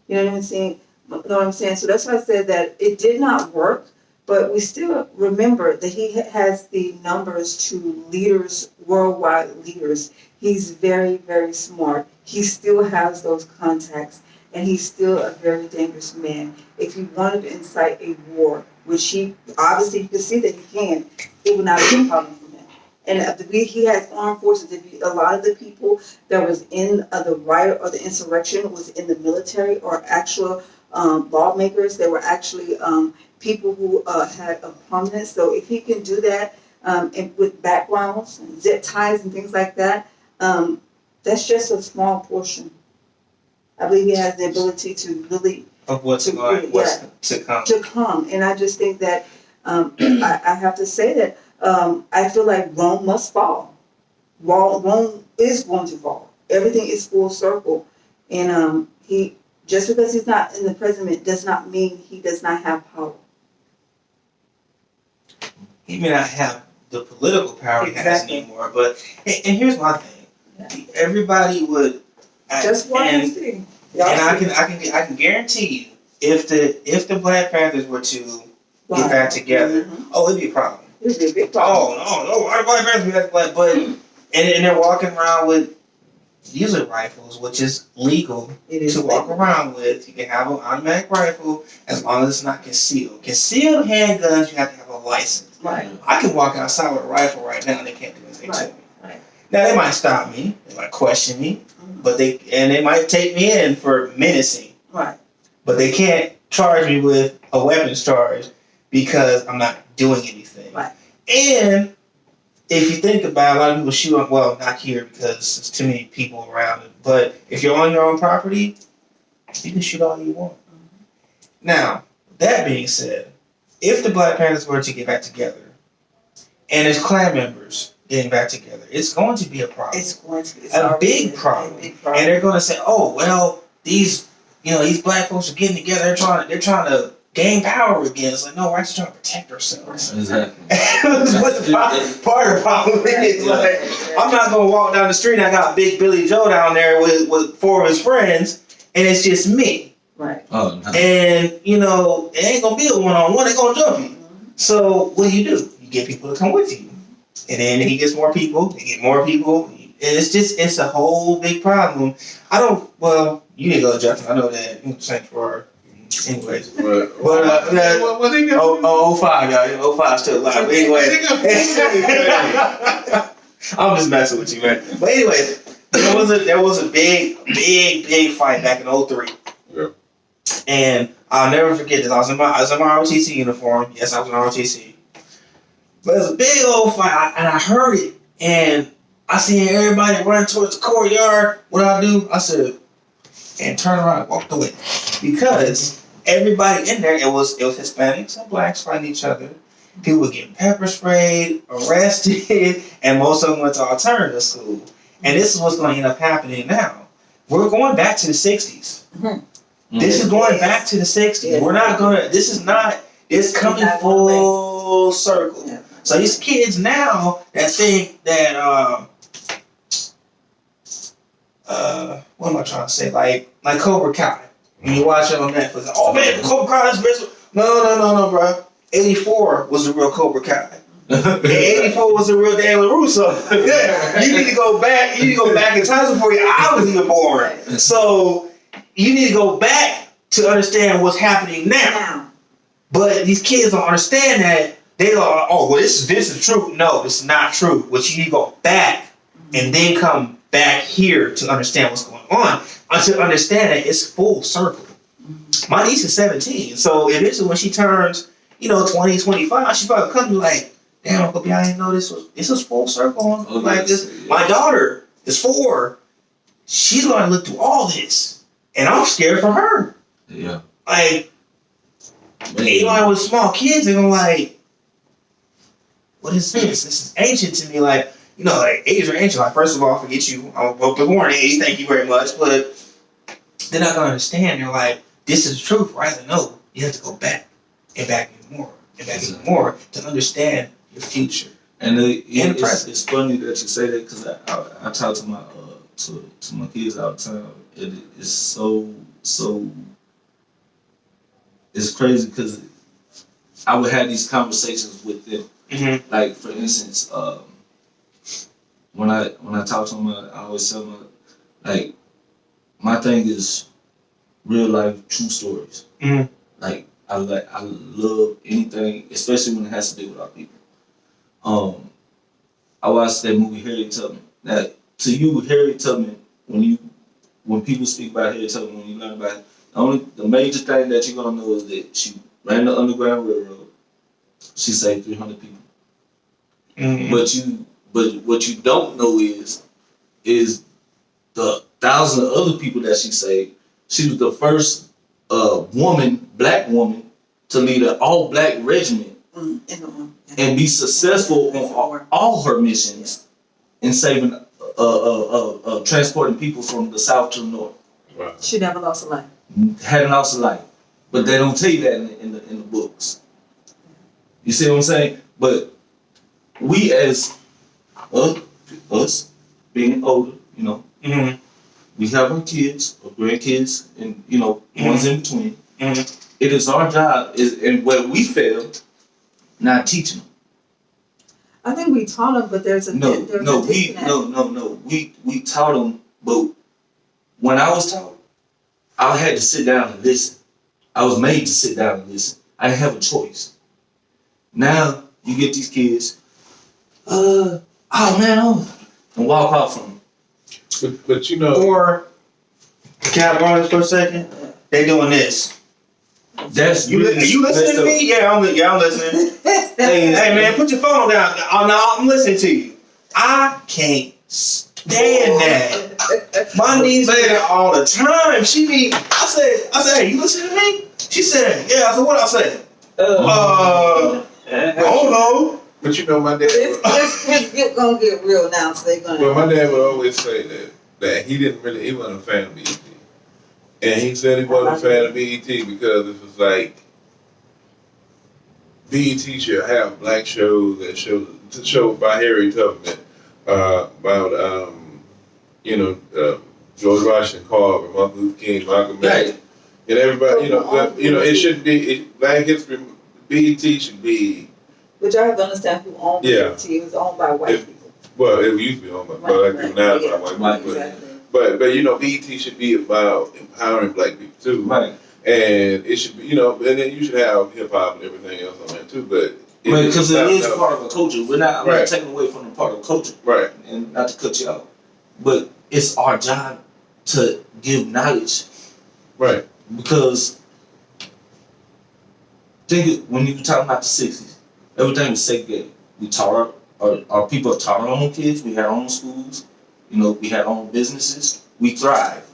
You know what I'm saying? So that's why I said that it did not work, but we still remember that he has the numbers to leaders, worldwide leaders. He's very, very smart. He still has those contacts. And he's still a very dangerous man. If he wanted to incite a war, which he obviously you can see that he can, it would not be a problem for him. And he has armed forces. A lot of the people that was in the riot or the insurrection was in the military or actual lawmakers. They were actually people who had a prominence. So if he can do that and with backgrounds and zip ties and things like that, that's just a small portion. I believe he has the ability to really of what's to come. And I just think that I have to say that I feel like Rome must fall. Rome is going to fall. Everything is full circle, and he just because he's not in the president does not mean he does not have power. He may not have the political power he has anymore, but and here's my thing: everybody would. Just watch and see. And I can guarantee you, if the Black Panthers were to get back together, it'd be a problem. It'd be a big problem. Oh, why the Black Panthers be that black? But and they're walking around with user rifles, which is legal to walk around with. You can have an automatic rifle as long as it's not concealed. Concealed handguns, you have to have a license. Right. I can walk outside with a rifle right now, and they can't do anything to me. Right. Now they might stop me, they might question me, but they might take me in for menacing. Right. But they can't charge me with a weapons charge because I'm not doing anything. Right. And if you think about it, a lot of people shoot up, well, not here because there's too many people around it, but if you're on your own property, you can shoot all you want. Now, that being said, if the Black Panthers were to get back together, and as Klan members getting back together, it's going to be a problem. It's going to be A big problem. And they're going to say, oh, well, these black folks are getting together, they're trying to gain power again. It's like, no, we're actually trying to protect ourselves. Exactly. What the part of the problem is, like, I'm not going to walk down the street and I got Big Billy Joe down there with 4 of his friends, and it's just me. Right. Oh, no. And, it ain't going to be a one-on-one. They're going to jump you. So what do? You get people to come with you. And then he gets more people. They get more people. And it's a whole big problem. You need to go, Justin. I know that. Anyways. But, they got 05, y'all. 05 still alive. But anyway. I'm just messing with you, man. But anyways, there was a big fight back in 03. Yeah. And I'll never forget this. I was in my ROTC uniform. Yes, I was in ROTC. But it was a big old fight, and I heard it, and I seen everybody running towards the courtyard. What I do? I said, and turned around and walked away, because everybody in there, it was Hispanics and blacks fighting each other. People were getting pepper sprayed, arrested, and most of them went to alternative school. And this is what's going to end up happening now. We're going back to the 60s. Mm-hmm. This is going back to the 60s. Yes. We're not going to, it's coming full circle. Yeah. So these kids now that think that, what am I trying to say? Like Cobra Kai. When you watch it on Netflix, like, oh man, Cobra Kai is best. No, bro. 84 was the real Cobra Kai. And 84 was the real Dan LaRusso. Yeah. You need to go back. You need to go back in time before I was even born. So you need to go back to understand what's happening now. But these kids don't understand that. They are, oh, well, this is true. No, it's not true. What you need to go back and then come back here to understand what's going on. To understand that it's full circle. My niece is 17, so eventually when she turns, 20, 25, she's probably come to me like, damn, Uncle B, I didn't know this was full circle. Oh, like yes, this. yes. My daughter is 4. She's gonna look through all this, and I'm scared for her. Yeah. Like, anybody with small kids, they're gonna like, what is this? This is ancient to me. Like, like ages are ancient. Like, first of all, forget you. I was born in the 80s. Thank you very much. But they're not gonna understand. They're like, this is the truth, right? No, you have to go back and back even more and back even more to understand your future. And it's funny that you say that, because I talk to my to my kids all the time. It is so it's crazy, because I would have these conversations with them. Mm-hmm. Like, for instance, when I talk to them, I always tell them, like, my thing is real life true stories. Mm-hmm. Like, I love anything, especially when it has to do with our people. I watched that movie Harriet Tubman. Now, to you, Harriet Tubman, when people speak about Harriet Tubman, when you learn about it, the major thing that you're gonna know is that she ran the Underground Railroad. She saved 300 people. Mm-hmm. But what you don't know is the thousands of other people that she saved. She was the first black woman to lead an all-black regiment and be successful on all her missions in saving, transporting people from the south to the north. Wow. She never lost a life. Hadn't lost a life, but they don't tell you that in the books. You see what I'm saying? But we, as us being older, Mm-hmm. we have our kids, our grandkids, and ones in between. Mm-hmm. It is our job, and where we fail, not teaching them. I think we taught them, but there's a disconnect. We taught them, but when I was taught, I had to sit down and listen. I was made to sit down and listen. I didn't have a choice. Now you get these kids, and walk off from them. But you know, Or, can I borrow this for a second? They doing this. That's You listening to me? Yeah, I'm listening. Hey man, put your phone down. Oh no, I'm listening to you. I can't stand that. My niece say that all the time. I said, hey, you listening to me? She said, yeah. I said, what I said? I don't know. but you know, my dad. It's gonna get real now, so they're gonna. Well, my dad would always say that he wasn't a fan of BET, and he said he wasn't a fan of BET because it was like BET should have black shows that show by Harry Tubman about George Washington Carver, Martin Luther King, Malcolm X, and everybody. It shouldn't be Black History. BET should be. But y'all have to understand who owned BET. It was owned by white people. Well, it used to be owned by black people. Now it's by white people. Exactly. But BET should be about empowering black people too. Right. And it should be, and then you should have hip hop and everything else on that too. But because it is part of a culture. I'm not taking away from the part of the culture. Right. And not to cut you out. But it's our job to give knowledge. Right. Because when you were talking about the 60s, everything was segregated. We taught our people taught our own kids. We had our own schools. We had our own businesses. We thrived.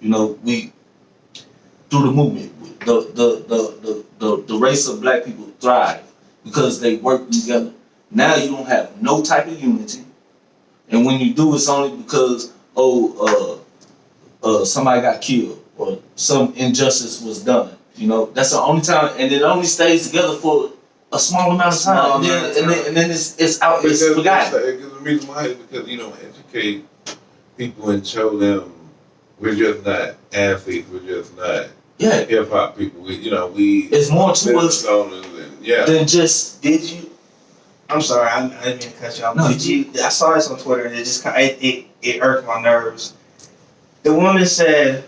We through the movement. The race of black people thrived because they worked together. Now you don't have no type of unity, and when you do, it's only because somebody got killed or some injustice was done. That's the only time, and it only stays together for a small amount of time, and then it's out. It's forgotten. The reason why is because you don't educate people and show them we're just not athletes. We're just not hip hop people. We It's more to us than just. Did you? I'm sorry, I didn't mean to cut you off. No, did you? I saw this on Twitter and it just it irked my nerves. The woman said,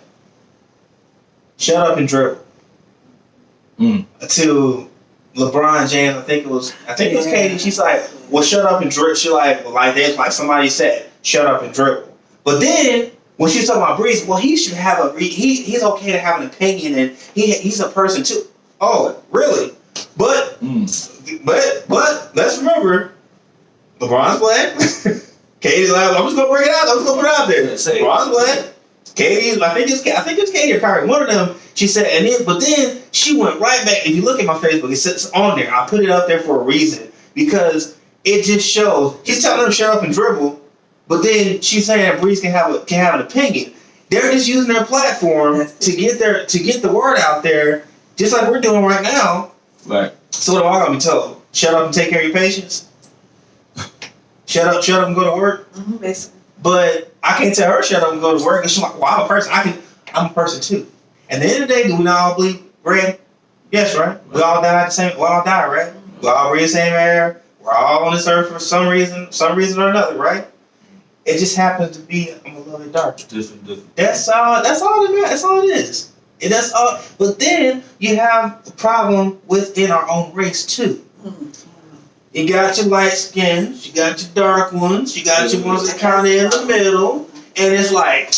"Shut up and dribble." To LeBron James, I think it was Katie. She's like, "Well, shut up and dribble." She like this, like somebody said, "Shut up and dribble." But then when she's talking about Breeze, well, he should have he's okay to have an opinion and he's a person too. Oh, really? But let's remember, LeBron's black. Katie's like, I'm just gonna bring it out. I'm just gonna put it out there. LeBron's black. Katie, I think it's Katie or Kyrie. One of them. She said, but then she went right back. If you look at my Facebook, it's on there. I put it up there for a reason because it just shows. He's telling them to shut up and dribble, but then she's saying that Breeze can have an opinion. They're just using their platform to get the word out there, just like we're doing right now. Right. So what am I gonna be told? Shut up and take care of your patients. Shut up and go to work. Basically. But I can't tell her shut up and go to work. And she's like, well, I'm a person. I'm a person too. At the end of the day, do we not all bleed red? Yes, right? We all die we all die, right? We all breathe the same air. We're all on this earth for some reason or another, right? It just happens to be I'm a little bit darker. Different. That's all it is. And that's all. But then you have the problem within our own race too. You got your light skins, you got your dark ones, you got your ones that kind of in the middle, and it's like,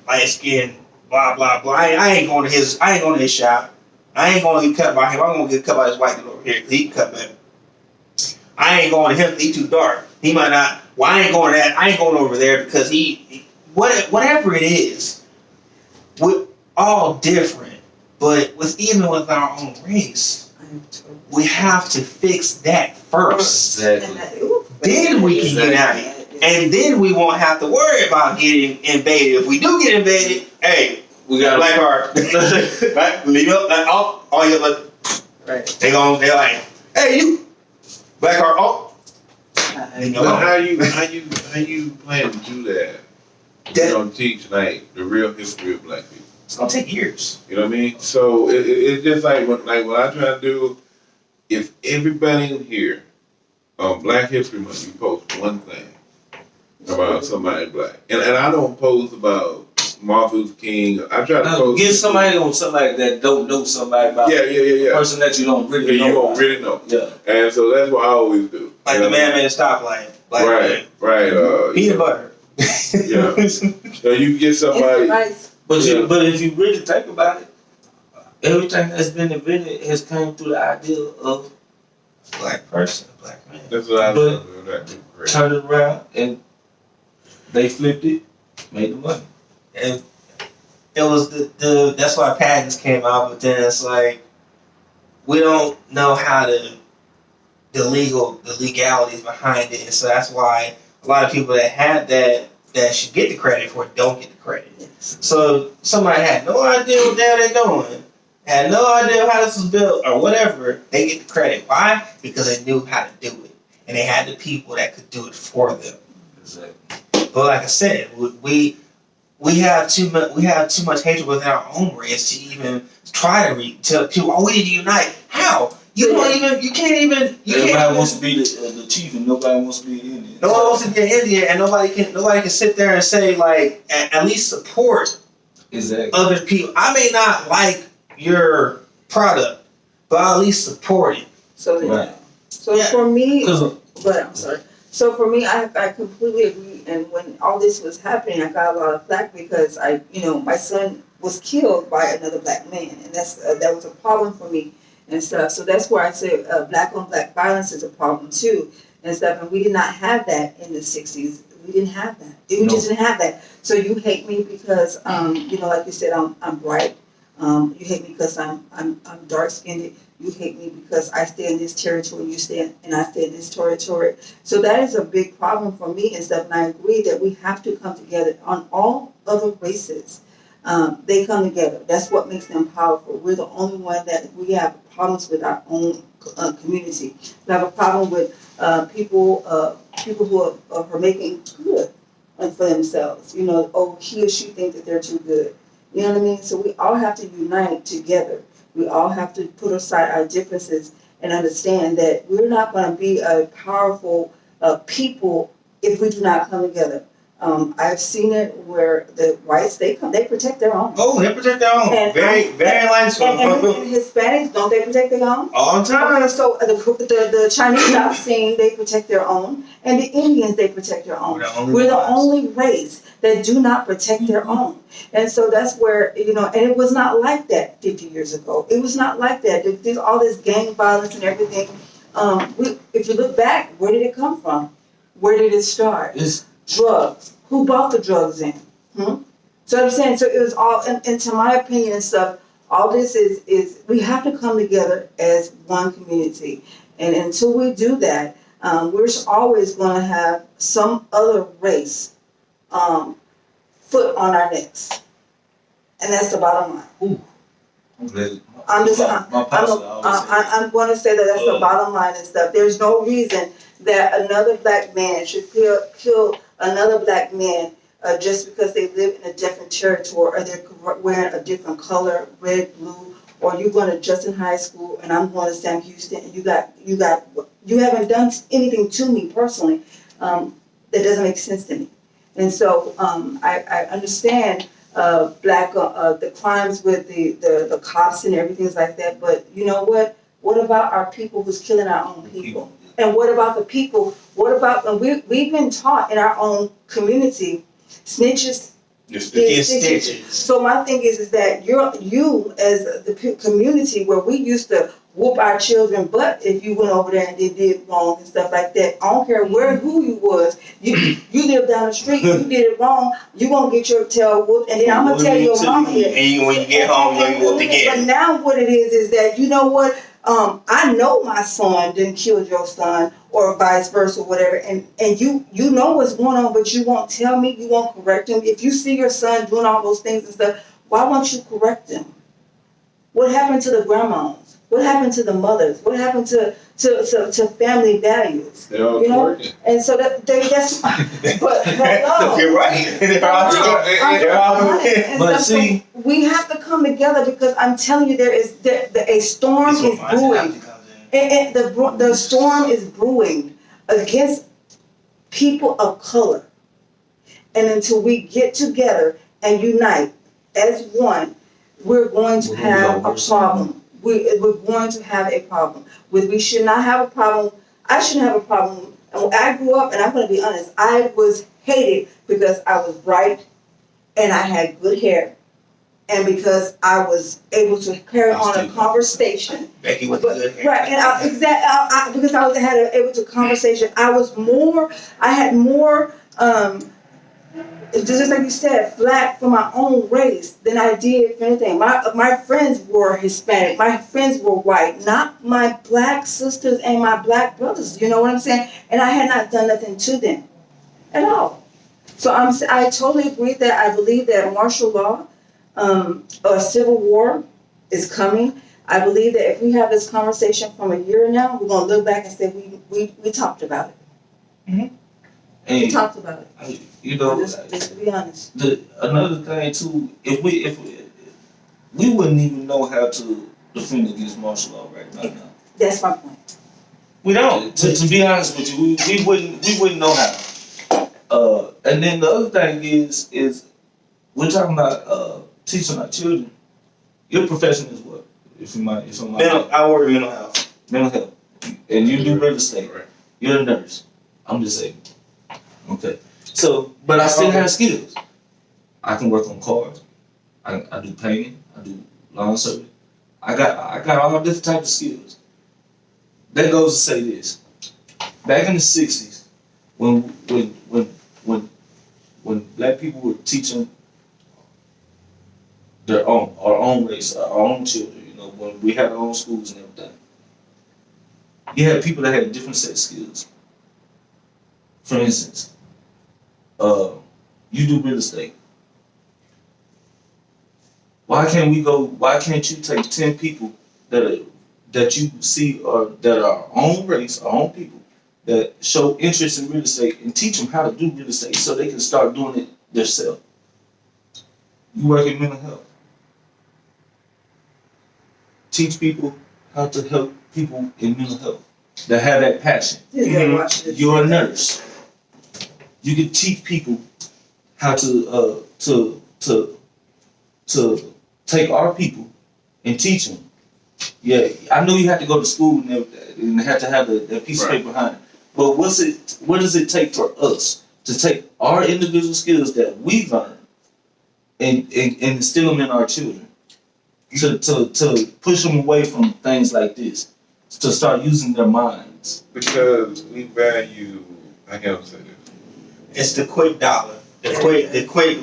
light skin, blah blah blah. I ain't going to his shop. I ain't going to get cut by him. I'm going to get cut by this white dude over here because he can cut better. I ain't going to him. He too dark. He might not. Well, I ain't going to that. I ain't going over there because whatever it is, we're all different. But even with our own race, we have to fix that first. Exactly. Then we can get out of it. And then we won't have to worry about getting invaded. If we do get invaded, hey, we got a black card. Right? Leave up like all your right. They're like, hey, you black card. How you plan to do that? You don't teach like the real history of black people. It's gonna take years. You know what I mean? So it's just like what I try to do. If everybody in here on Black History Month, you post one thing about somebody black, and I don't post about Martin Luther King. I try to post. Get somebody on somebody that don't know somebody about. Yeah. A person that you don't really know. You don't really know. Yeah. And so that's what I always do. Like the man made a stoplight. Right. Right. Peanut butter. Yeah. So you get somebody. Rice. But Yeah. but if you really think about it, everything that's been invented has come through the idea of black person, black man. That's what I But remember. turn it around and they flipped it, made the money. And it was the that's why patents came out, but then it's like we don't know how to the legalities behind it, and so that's why a lot of people that had that should get the credit for it don't get the credit. So somebody had no idea what the hell they're doing, had no idea how this was built or whatever, they get the credit. Why? Because they knew how to do it, and they had the people that could do it for them. Exactly. But like I said, we have too much hatred within our own race to even try to tell people, oh, we need to unite. How? You can't even. Everybody wants to be the chief, and nobody wants to be an Indian. No one wants to be an Indian, and nobody can sit there and say like at least support Exactly. other people. I may not like your product, but I'll at least support it. So, Right. so for me, 'Cause but I'm sorry. So for me, I completely agree. And when all this was happening, I got a lot of flack because my son was killed by another black man, and that was a problem for me and stuff. So that's where I say black on black violence is a problem too and stuff. And we did not have that in the '60s. We didn't have that. We just didn't have that. So you hate me because like you said, I'm bright. You hate me because I'm dark skinned. You hate me because I stay in this territory, I stay in this territory. So that is a big problem for me and stuff. And I agree that we have to come together on all other races. They come together. That's what makes them powerful. We're the only one that we have problems with our own community. We have a problem with people who are making good for themselves. He or she thinks that they're too good. You know what I mean? So we all have to unite together. We all have to put aside our differences and understand that we're not going to be a powerful people if we do not come together. I've seen it where the whites, they protect their own. Oh, they protect their own. And very nice. And Hispanics, don't they protect their own? All the time. Okay, so the Chinese I've seen, they protect their own. And the Indians, they protect their own. We're the only race that do not protect their own. And so that's where, and it was not like that 50 years ago. It was not like that. There's all this gang violence and everything. If you look back, where did it come from? Where did it start? It's Drugs. Who bought the drugs in? So I'm saying, so it was all, and to my opinion and stuff, all this is we have to come together as one community. And until we do that, we're always going to have some other race foot on our necks. And that's the bottom line. Ooh. I'm going to say that that's the Oh. bottom line and stuff. There's no reason that another black man should kill another black man just because they live in a different territory or they're wearing a different color, red, blue, or you're going to Justin High School and I'm going to Sam Houston and you haven't done anything to me personally that doesn't make sense to me. And so I understand the crimes with the cops and everything like that, but you know what? What about our people who's killing our own people? And what about the people? What about, and we've been taught in our own community, snitches get stitches. So my thing is that you as the community where we used to whoop our children butt if you went over there and they did wrong and stuff like that. I don't care who you was. You live down the street, you did it wrong, you gonna get your tail whooped, and then I'm gonna tell your mama here. And when you get home, you're gonna get whooped again. But now what it is that, you know what? I know my son didn't kill your son or vice versa, whatever, and you know what's going on, but you won't tell me, you won't correct him. If you see your son doing all those things and stuff, why won't you correct him? What happened to the grandmas? What happened to the mothers? What happened to family values? They're all working. And so that's but no. You're right. They're all And But so see, we have to come together because I'm telling you, a storm is brewing. And the storm is brewing against people of color. And until we get together and unite as one, we're going to have a problem. We're going to have a problem. We should not have a problem. I shouldn't have a problem And when I grew up, and I'm going to be honest, I was hated because I was bright and I had good hair. And because I was able to carry on a conversation. Becky with the good hair. Right, and because I was able to conversation, I had more, just like you said, flack for my own race than I did for anything. My friends were Hispanic, my friends were white, not my black sisters and my black brothers, you know what I'm saying? And I had not done nothing to them at all. So I totally agree that I believe that martial law, a civil war is coming. I believe that if we have this conversation from a year now, we're going to look back and say we talked about it. And We talked about it. You know, Just to be honest. Another thing too, if we wouldn't even know how to defend against martial law right now. That's my point. We don't. To be honest with you, we wouldn't know how. And then the other thing is we're talking about teaching our children. Your profession is what? I work in mental health. Mental health. And you do real estate. Right. You're a nurse. I'm just saying. Okay. So, but I still have skills. I can work on cars. I do painting. I do lawn service. I got all different types of skills. That goes to say this. Back in the 60s, when black people were teaching our own race, our own children, you know, when we had our own schools and everything, you had people that had a different set of skills. For instance, you do real estate. Why can't you take 10 people that you see that are our own race, our own people, that show interest in real estate and teach them how to do real estate so they can start doing it themselves? You work in mental health. Teach people how to help people in mental health that have that passion. You're a nurse. You can teach people how to take our people and teach them. Yeah, I know you have to go to school and have to have that piece of paper behind it. But what does it take for us to take our individual skills that we learn and instill them in our children? To push them away from things like this, to start using their minds. Because we value, I can't say this. It's the quick dollar. The quick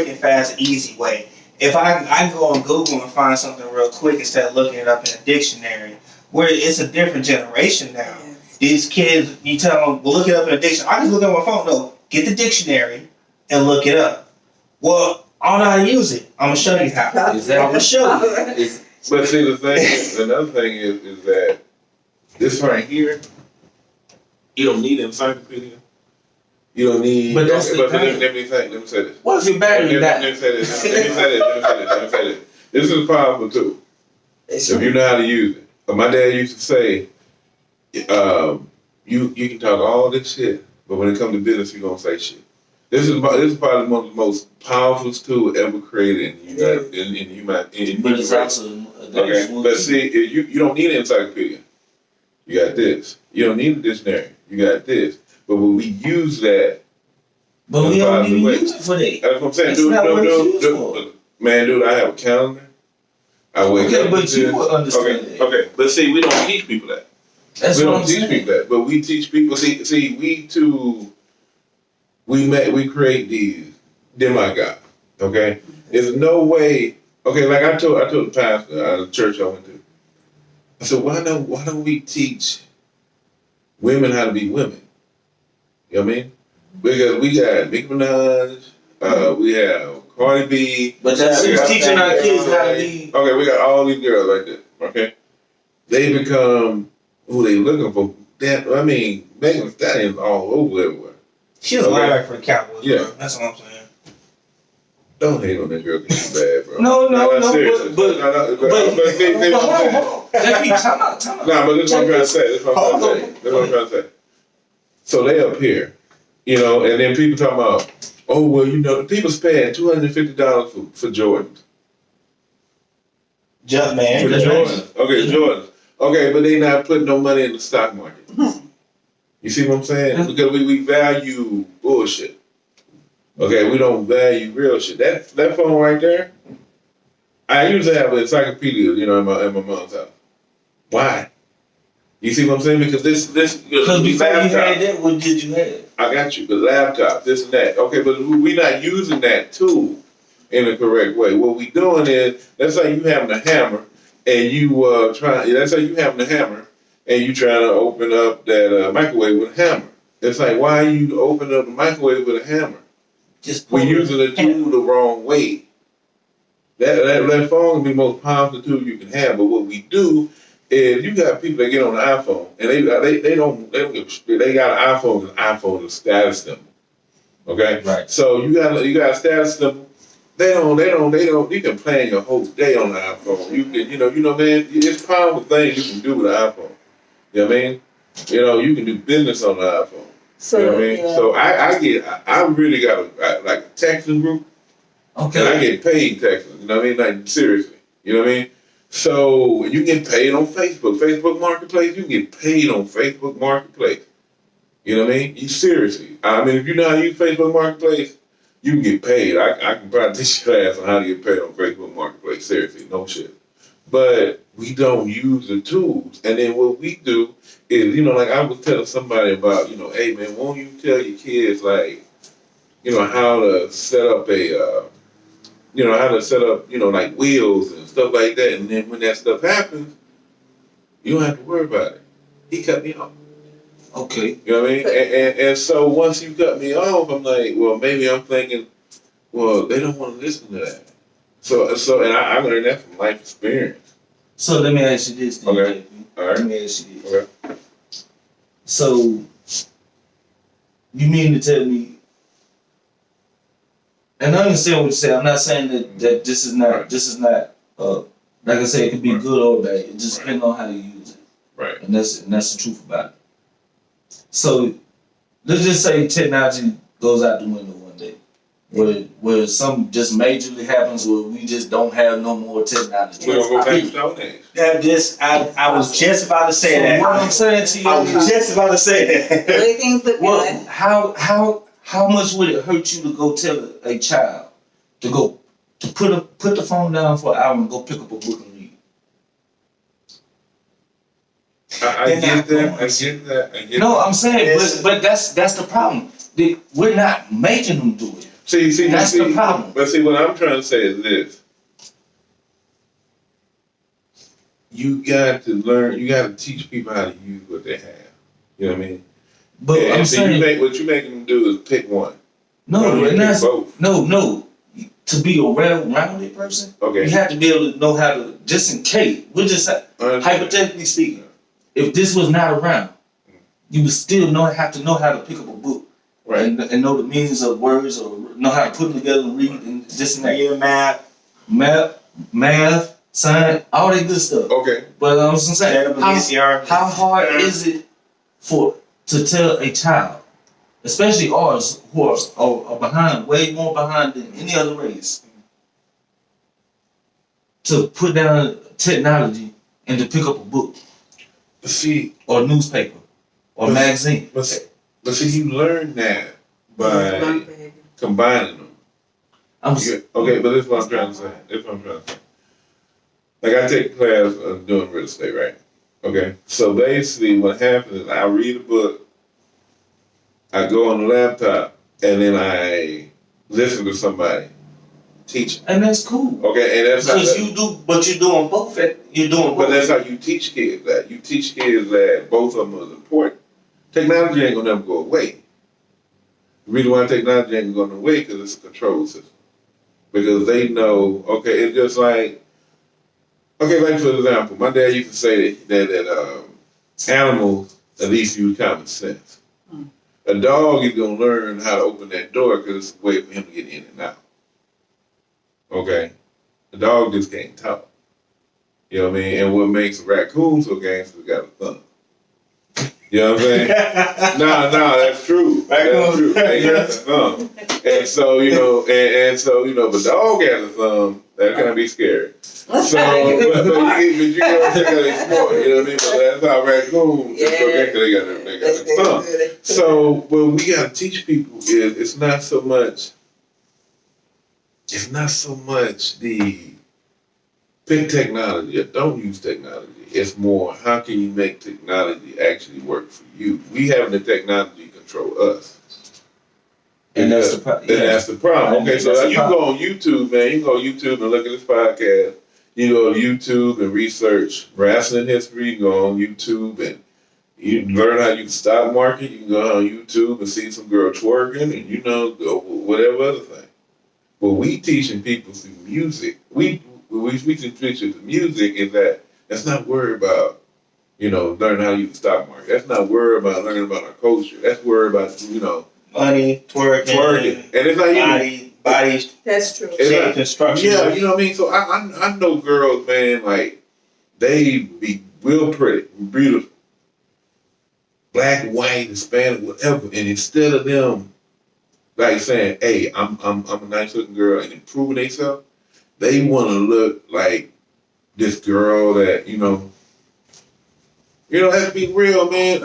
and fast, easy way. If I go on Google and find something real quick instead of looking it up in a dictionary, where it's a different generation now. These kids, you tell them, look it up in a dictionary. I just look at my phone. No, get the dictionary and look it up. Well, I don't know how to use it. I'm gonna show you how. Exactly. I'm gonna show you. But see, another thing is that this right here, you don't need an encyclopedia. You don't need. But that's the let thing. me say this. What if your battery Let died? me say this. This is powerful too. If you know how to use it. But my dad used to say, you can talk all this shit, but when it comes to business, you're gonna say shit. This is probably one of the most powerful tools ever created in human. But it's also Okay, but see, you don't need an encyclopedia. You got this. You don't need a dictionary. You got this. But when we use that, but we don't even use it for that. that's what I'm saying. Dude, I have a calendar. I wake up. Okay, but you will understand that. Okay, but see, we don't teach people that. That's We what don't I'm teach saying. people that, but we teach people. See, we create these demigods. Okay, there's no way. Okay, like I told the pastor at the church I went to. I said, why don't we teach women how to be women? You know what I mean? Because we got Nicki Minaj, we have Cardi B. But that's just teaching our kids how to be. Okay, we got all these girls like that. Okay, they become who they looking for. I mean, Megan Thee Stallion's all over everywhere. She was linebacker for the Cowboys. Yeah. Bro. That's what I'm saying. Don't hate on that girl because she's bad, bro. No, seriously. but see what I'm saying? Time out. Nah, but this is what I'm trying to say. So they up here, you know, and then people talking about, oh, well, you know, the people's paying $250 for Jordans. Jump man. For Jordans. Okay, Jordans. Okay, but they not putting no money in the stock market. You see what I'm saying? Because we value bullshit. Okay, we don't value real shit. That phone right there, I usually have an encyclopedia, in my mom's house. Why? You see what I'm saying? Because this Because before you had that, what did you have? I got you. The laptop, this and that. Okay, but we're not using that tool in the correct way. What we doing is, let's say you having a hammer and you let's say you having a hammer and you trying to open up that microwave with a hammer. It's like, why are you opening up the microwave with a hammer? We're using the tool the wrong way. That phone is the most powerful tool you can have, but what we do is you got people that get on the iPhone and they got an iPhone and iPhone is a status symbol. Okay? Right. So you got a status symbol. They don't, you can plan your whole day on the iPhone. You can, man, it's powerful things you can do with an iPhone. You know what I mean? You can do business on the iPhone. So, you know what I mean? yeah. So I really got a texting group. Okay. And I get paid texting. You know what I mean? Like, seriously. You know what I mean? So you get paid on Facebook Marketplace. You get paid on Facebook Marketplace. You know what I mean? You seriously. I mean, if you know how to use Facebook Marketplace, you can get paid. I can probably teach you a class on how to get paid on Facebook Marketplace. Seriously, no shit. But we don't use the tools. And then what we do is, like I was telling somebody about, hey man, won't you tell your kids like, how to set up like wheels and stuff like that. And then when that stuff happens, you don't have to worry about it. He cut me off. Okay. You know what I mean? And so once you cut me off, I'm like, well, maybe I'm thinking, well, they don't want to listen to that. So, and I learned that from life experience. So let me ask you this then, Okay. JP. All right. Let me ask you this. Okay. So, you mean to tell me, and I understand what you say. I'm not saying that this is not, like I said, it could be good or bad. It just depends on how you use it. Right. And that's the truth about it. So, let's just say technology goes out the window one day. Where something just majorly happens where we just don't have no more technology. We're going to go back to Stone Age. I was just about to say that. What I'm saying to you, I was just about to say that. The way things look good. How much would it hurt you to go tell a child to put the phone down for an hour and go pick up a book and read? I get that. No, I'm saying, but that's the problem. We're not making them do it. See, that's the problem. But see, what I'm trying to say is this. You got to learn, you got to teach people how to use what they have. You know what I mean? But and I'm so saying, what you making them do is pick one. no, and that's both. No. To be a well-rounded person, Okay. you have to be able to know how to, just in case, we're just hypothetically speaking, if this was not around, you would still have to know how to pick up a book. Right. And know the meanings of words or know how to put them together and read and this and that. Yeah, math, science, all that good stuff. Okay. But I'm saying, how hard is it to tell a child, especially ours who are behind, way more behind than any other race, to put down technology and to pick up a book, See, or a newspaper, or a magazine? But see, you learn that by combining them. Okay, but this is what I'm trying to say. Like I take a class of doing real estate, right? Okay. So basically what happens is I read a book, I go on the laptop, and then I listen to somebody teaching. And that's cool. Okay, and that's because you're doing both. You're doing both. But that's how you teach kids that. You teach kids that both of them are important. Technology ain't gonna never go away. The reason why technology ain't going away because it's a control system. Because they know, okay, it's just like, okay, like for example, my dad used to say that animals at least use common sense. A dog is gonna learn how to open that door because it's a way for him to get in and out. Okay, the dog just can't talk. You know what I mean? And what makes a raccoon so gangster got a thumb. You know what I'm saying? No, that's true. That's true. They got the thumb. And so, and so, but the dog has a thumb. That can be scary. So, but you know what I'm saying? They're smart. You know what I mean? But that's how raccoons, they got a thumb. So, what we got to teach people is it's not so much the pick technology or don't use technology. It's more, how can you make technology actually work for you? We having the technology control us. And that's the problem. That's the problem. Okay, so you go on YouTube, man. You can go on YouTube and look at this podcast. You go to YouTube and research wrestling history. You go on YouTube and you learn how you can stock market. You can go on YouTube and see some girl twerking and whatever other thing. But we teaching people through music. We can teach you the music is that's not worried about, learning how you can stock market. That's not worried about learning about our culture. That's worried about, money, twerking. And it's not even body. That's true. Shape construction. Yeah, you know what I mean? So I know girls, man, like, they be real pretty, beautiful. Black, white, Hispanic, whatever. And instead of them, like, saying, hey, I'm a nice looking girl and improving themselves, they want to look like this girl that, have to be real, man.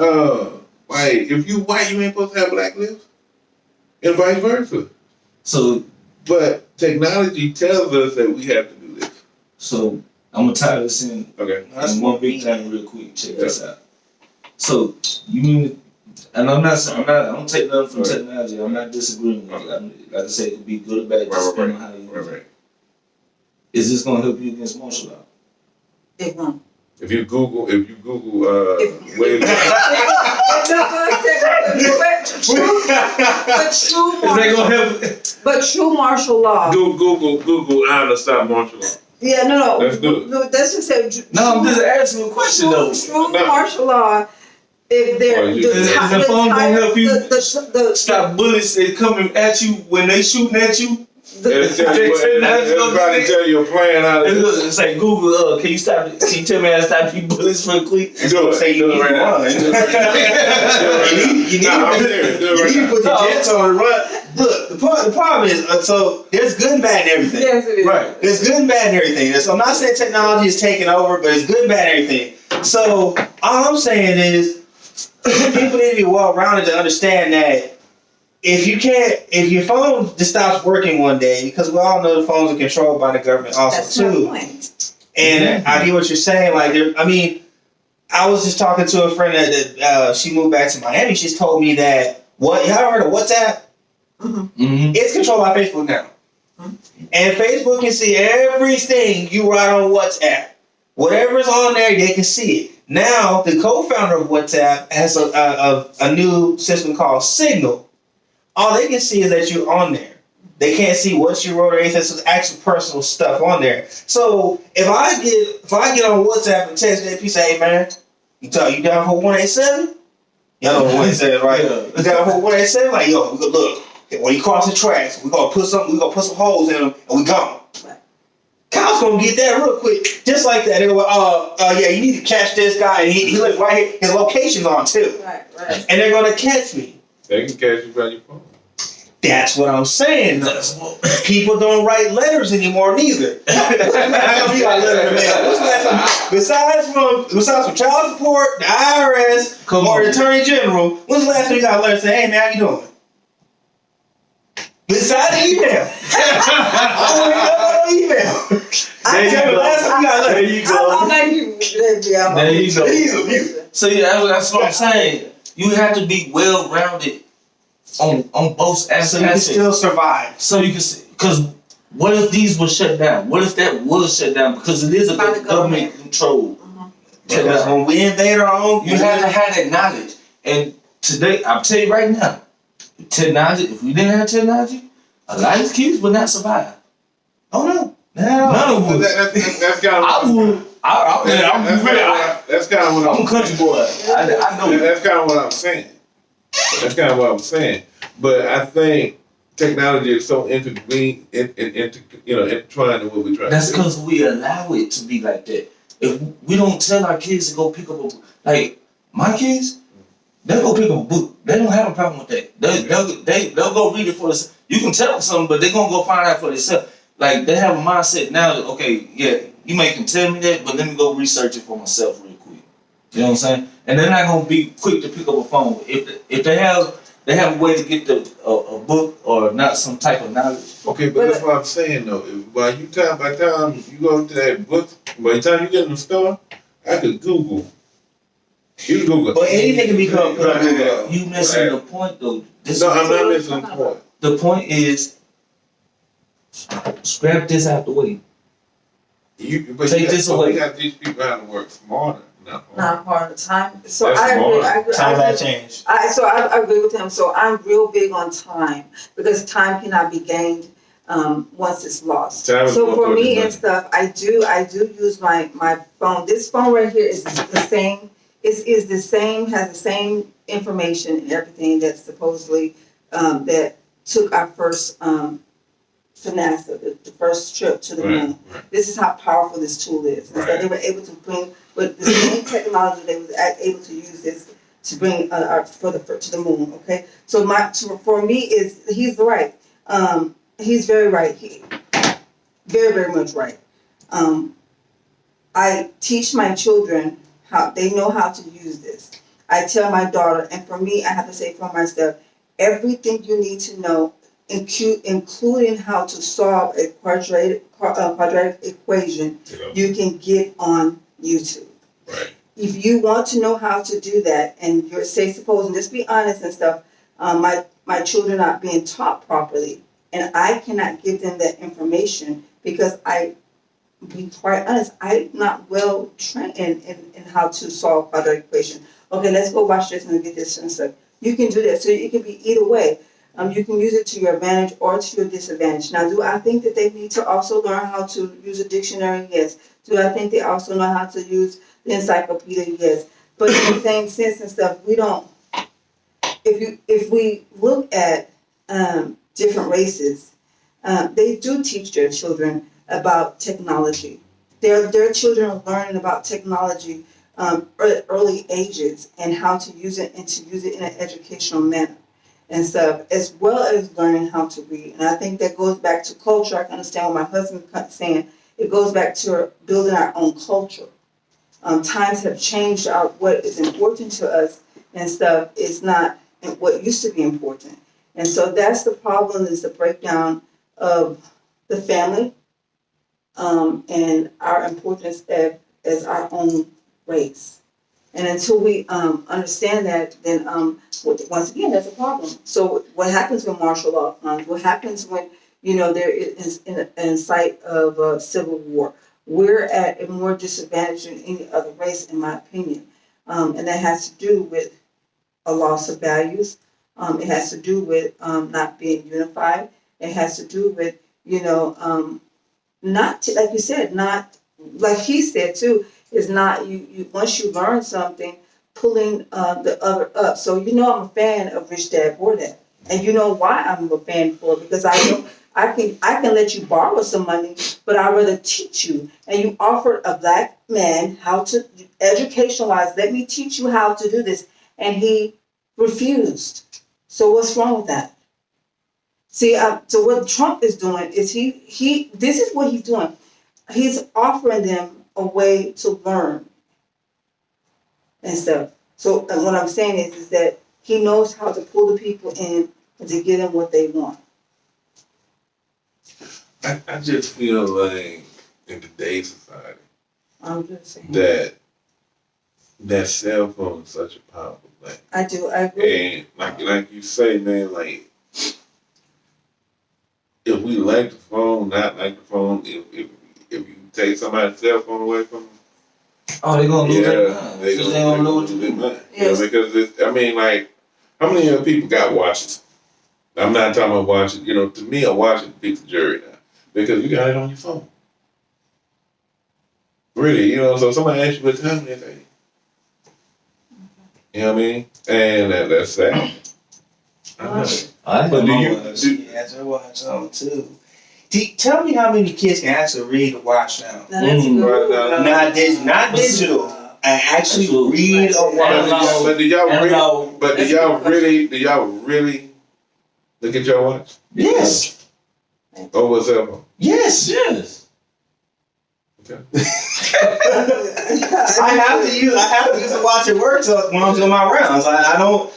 Like, if you white, you ain't supposed to have black lips. And vice versa. So, but technology tells us that we have to do this. So, I'm going to tie this in. Okay. And one big thing real quick. Check this out. So, you mean, and I don't take nothing from technology. I'm not disagreeing with it. Like I said, it could be good or bad, depending on how you use it. Is this going to help you against martial law? It won't. If you Google, Is that gonna help? But true martial law. Google how to stop martial law. Yeah, no. Let's do it. No, that's just say. No, I'm just asking a question though. True martial law. If they're is the phone gonna help you stop bullets that coming at you when they shooting at you? Everybody tell you a plan how to do it. It's like Google, can you tell me how to stop these bullets real quick? Do it. You need to put the jets on and run. Look, the problem is, so there's good and bad and everything. Yes, it is. Right. There's good and bad and everything. So I'm not saying technology is taking over, but it's good and bad and everything. So all I'm saying is people need to be well-rounded to understand that if your phone just stops working one day, because we all know the phones are controlled by the government also too. And I get what you're saying. Like, I was just talking to a friend that she moved back to Miami. She's told me that y'all heard of WhatsApp? Mm-hmm. It's controlled by Facebook now. And Facebook can see everything you write on WhatsApp. Whatever's on there, they can see it. Now, the co-founder of WhatsApp has a new system called Signal. All they can see is that you're on there. They can't see what you wrote or anything. So it's actual personal stuff on there. So if I get on WhatsApp and text JP, say, hey man, you down for 187? Y'all know 187, right? You down for 187? Like, yo, look, when you cross the tracks, we're gonna put some holes in them and we gone. Kyle's gonna get that real quick, just like that. They go, yeah, you need to catch this guy. And he lives right here. His location's on too. Right. And they're gonna catch me. They can catch you by your phone. That's what I'm saying. People don't write letters anymore, neither. Besides from child support, the IRS, or the Attorney General, when's the last time you got a letter saying, hey man, how you doing? Besides the email. I don't email. There you go. So yeah, that's what I'm saying. You have to be well-rounded on both aspects. So you can still survive. So you can, because what if these were shut down? What if that was shut down? Because it is a government control. Because when we invade our own, you have to have that knowledge. And today, I'll tell you right now, technology. If we didn't have technology, a lot of these kids would not survive. Oh no, none of them would. That's kind of. I would. That's kind of what I'm a country boy. I know. That's kind of what I'm saying. But I think technology is so intertwined in what we're trying to do. That's because we allow it to be like that. If we don't tell our kids to go pick up my kids, They'll go pick up a book. They don't have a problem with that. They'll go read it for themselves. You can tell them something, but they're gonna go find out for themselves. Like they have a mindset now that okay, yeah, you may can tell me that, but let me go research it for myself real quick. You know what I'm saying? And they're not gonna be quick to pick up a phone. If they have a way to get a book or not some type of knowledge. Okay, but that's what I'm saying though. By the time you go to that book, by the time you get in the store, I could Google. You can Google. But anything can become put on Google. You missing the point though. No, I'm not missing the point. The point is, scrap this out the way. Take this away. You got to teach people how to work smarter. Not part of the time. So That's I agree. smart. Time has changed. I agree with him. So I'm real big on time because time cannot be gained once it's lost. Time is So more for important me than and stuff, I do use my phone. This phone right here is the same. Is the same, has the same information and everything that supposedly that took our first NASA, the first trip to the moon. Right. This is how powerful this tool is. And so they were able to bring, with the same technology, they was able to use this to bring to the moon. Okay, so for me he's right. He's very right. Very, very much right. I teach my children how they know how to use this. I tell my daughter, and for me, I have to say for myself, everything you need to know, including how to solve a quadratic equation, you can get on YouTube. Right. If you want to know how to do that, and you're supposing, just be honest and stuff, my children are not being taught properly, and I cannot give them that information because be quite honest, I'm not well trained in how to solve quadratic equation. Okay, let's go watch this and get this and stuff. You can do that. So it can be either way. You can use it to your advantage or to your disadvantage. Now, do I think that they need to also learn how to use a dictionary? Yes. Do I think they also know how to use the encyclopedia? Yes. But in the same sense and stuff, we don't. If we look at different races, they do teach their children about technology. Their children are learning about technology at early ages and how to use it and to use it in an educational manner and stuff, as well as learning how to read. And I think that goes back to culture. I can understand what my husband is saying. It goes back to building our own culture. Times have changed. What is important to us and stuff is not what used to be important. And so that's the problem, is the breakdown of the family and our importance as our own race. And until we understand that, then once again, that's a problem. So what happens when martial law comes? What happens when there is in sight of a civil war? We're at a more disadvantage than any other race, in my opinion, and that has to do with a loss of values. It has to do with not being unified. It has to do with not like you said, not like he said too. Is not you once you learn something, pulling the other up. So I'm a fan of Rich Dad Poor Dad, and you know why I'm a fan for it, because I know I can let you borrow some money, but I'd rather teach you. And you offered a black man how to educationalize. Let me teach you how to do this, and he refused. So what's wrong with that? See, so what Trump is doing is he this is what he's doing. He's offering them a way to learn and stuff. So what I'm saying is that he knows how to pull the people in and to give them what they want. I just feel like in today's society, I'm just saying that cell phone is such a powerful thing. I agree. And like you say, man, like if we like the phone, not like the phone, if you take somebody's cell phone away from them, they're gonna lose their mind. They're gonna lose their mind. Yes. Because how many other people got watches? I'm not talking about watches. To me, a watch is a piece of jewelry now because you got it on your phone. Really, so somebody asks you what time they say. You know what I mean? And that's sad. I know it. But do you? Yes, I watch on too. Tell me how many kids can actually read a watch now. Now that's good. Right now. Not digital. and actually read a Hello. But do y'all Hello. really? But do y'all really look at your watch? Yes. Or what's up? Yes. Yes. Okay. I have to use the watch at work when I'm doing my rounds. I don't.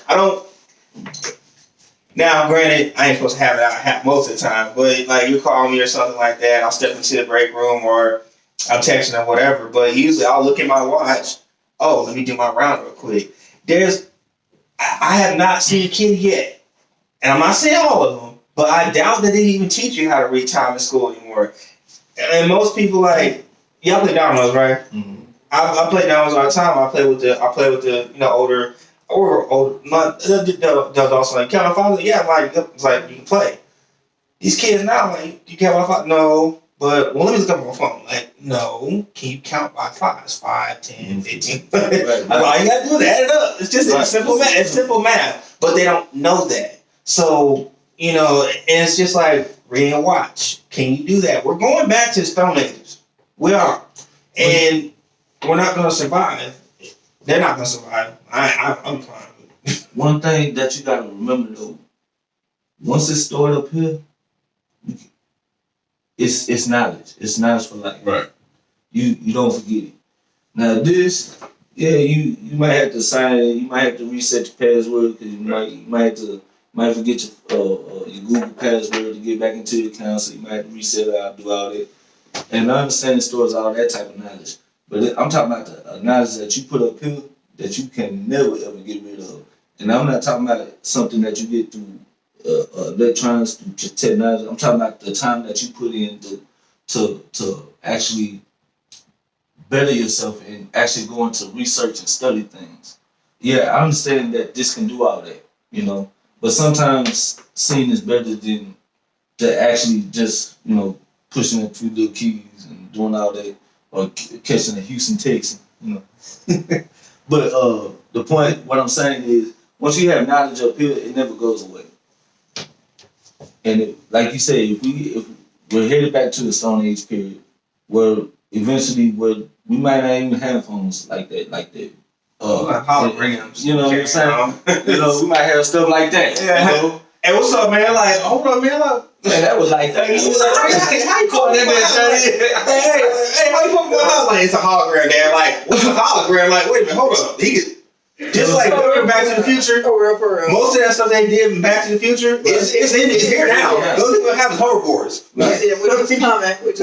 Now, granted, I ain't supposed to have it out most of the time, but like you call me or something like that, I'll step into the break room or I'm texting or whatever. But usually I'll look at my watch. Oh, let me do my round real quick. I have not seen a kid yet, and I'm not saying all of them, but I doubt that they even teach you how to read time in school anymore. And most people like, y'all play dominoes, right? Mm-hmm. I play dominoes all the time. I play with the older the adults like, count on father? Yeah, it's like you can play. These kids now, like, you count on father? No. But let me look up my phone. Like, no, can you count by fives? 5, 10, 15. Right. All you gotta do is add it up. It's just simple math. It's simple math. But they don't know that. So, and it's just like reading a watch. Can you do that? We're going back to Stone Ages. We are. And we're not gonna survive. They're not gonna survive. I'm fine with it. One thing that you gotta remember though, once it's stored up here, it's knowledge. It's knowledge for life. Right. You don't forget it. Now this, you might have to sign it. You might have to reset your password because you might forget your Google password to get back into your account. So you might have to reset it out, do all that. And I understand it stores all that type of knowledge. But I'm talking about the knowledge that you put up here that you can never ever get rid of. And I'm not talking about something that you get through electronics, through technology. I'm talking about the time that you put in to actually better yourself and actually go into research and study things. Yeah, I understand that this can do all that, but sometimes seeing is better than to actually just, pushing a few little keys and doing all that, or catching a Houston Texan, But the point, what I'm saying is, once you have knowledge up here, it never goes away. And like you say, if we're headed back to the Stone Age period, where eventually we might not even have phones like that. Holograms. You know what I'm saying? We might have stuff like that. Yeah. Hey, what's up, man? Like, hold on, man. Man, that was like 30 years ago. How you call that man 30? Hey, how you call my house? Like, it's a hologram, Dad. Like, what's a hologram? Like, wait a minute, hold up. Just like Back to the Future. For real. Most of that stuff they did in Back to the Future, it's here now. Those people have hoverboards. Which is coming. It's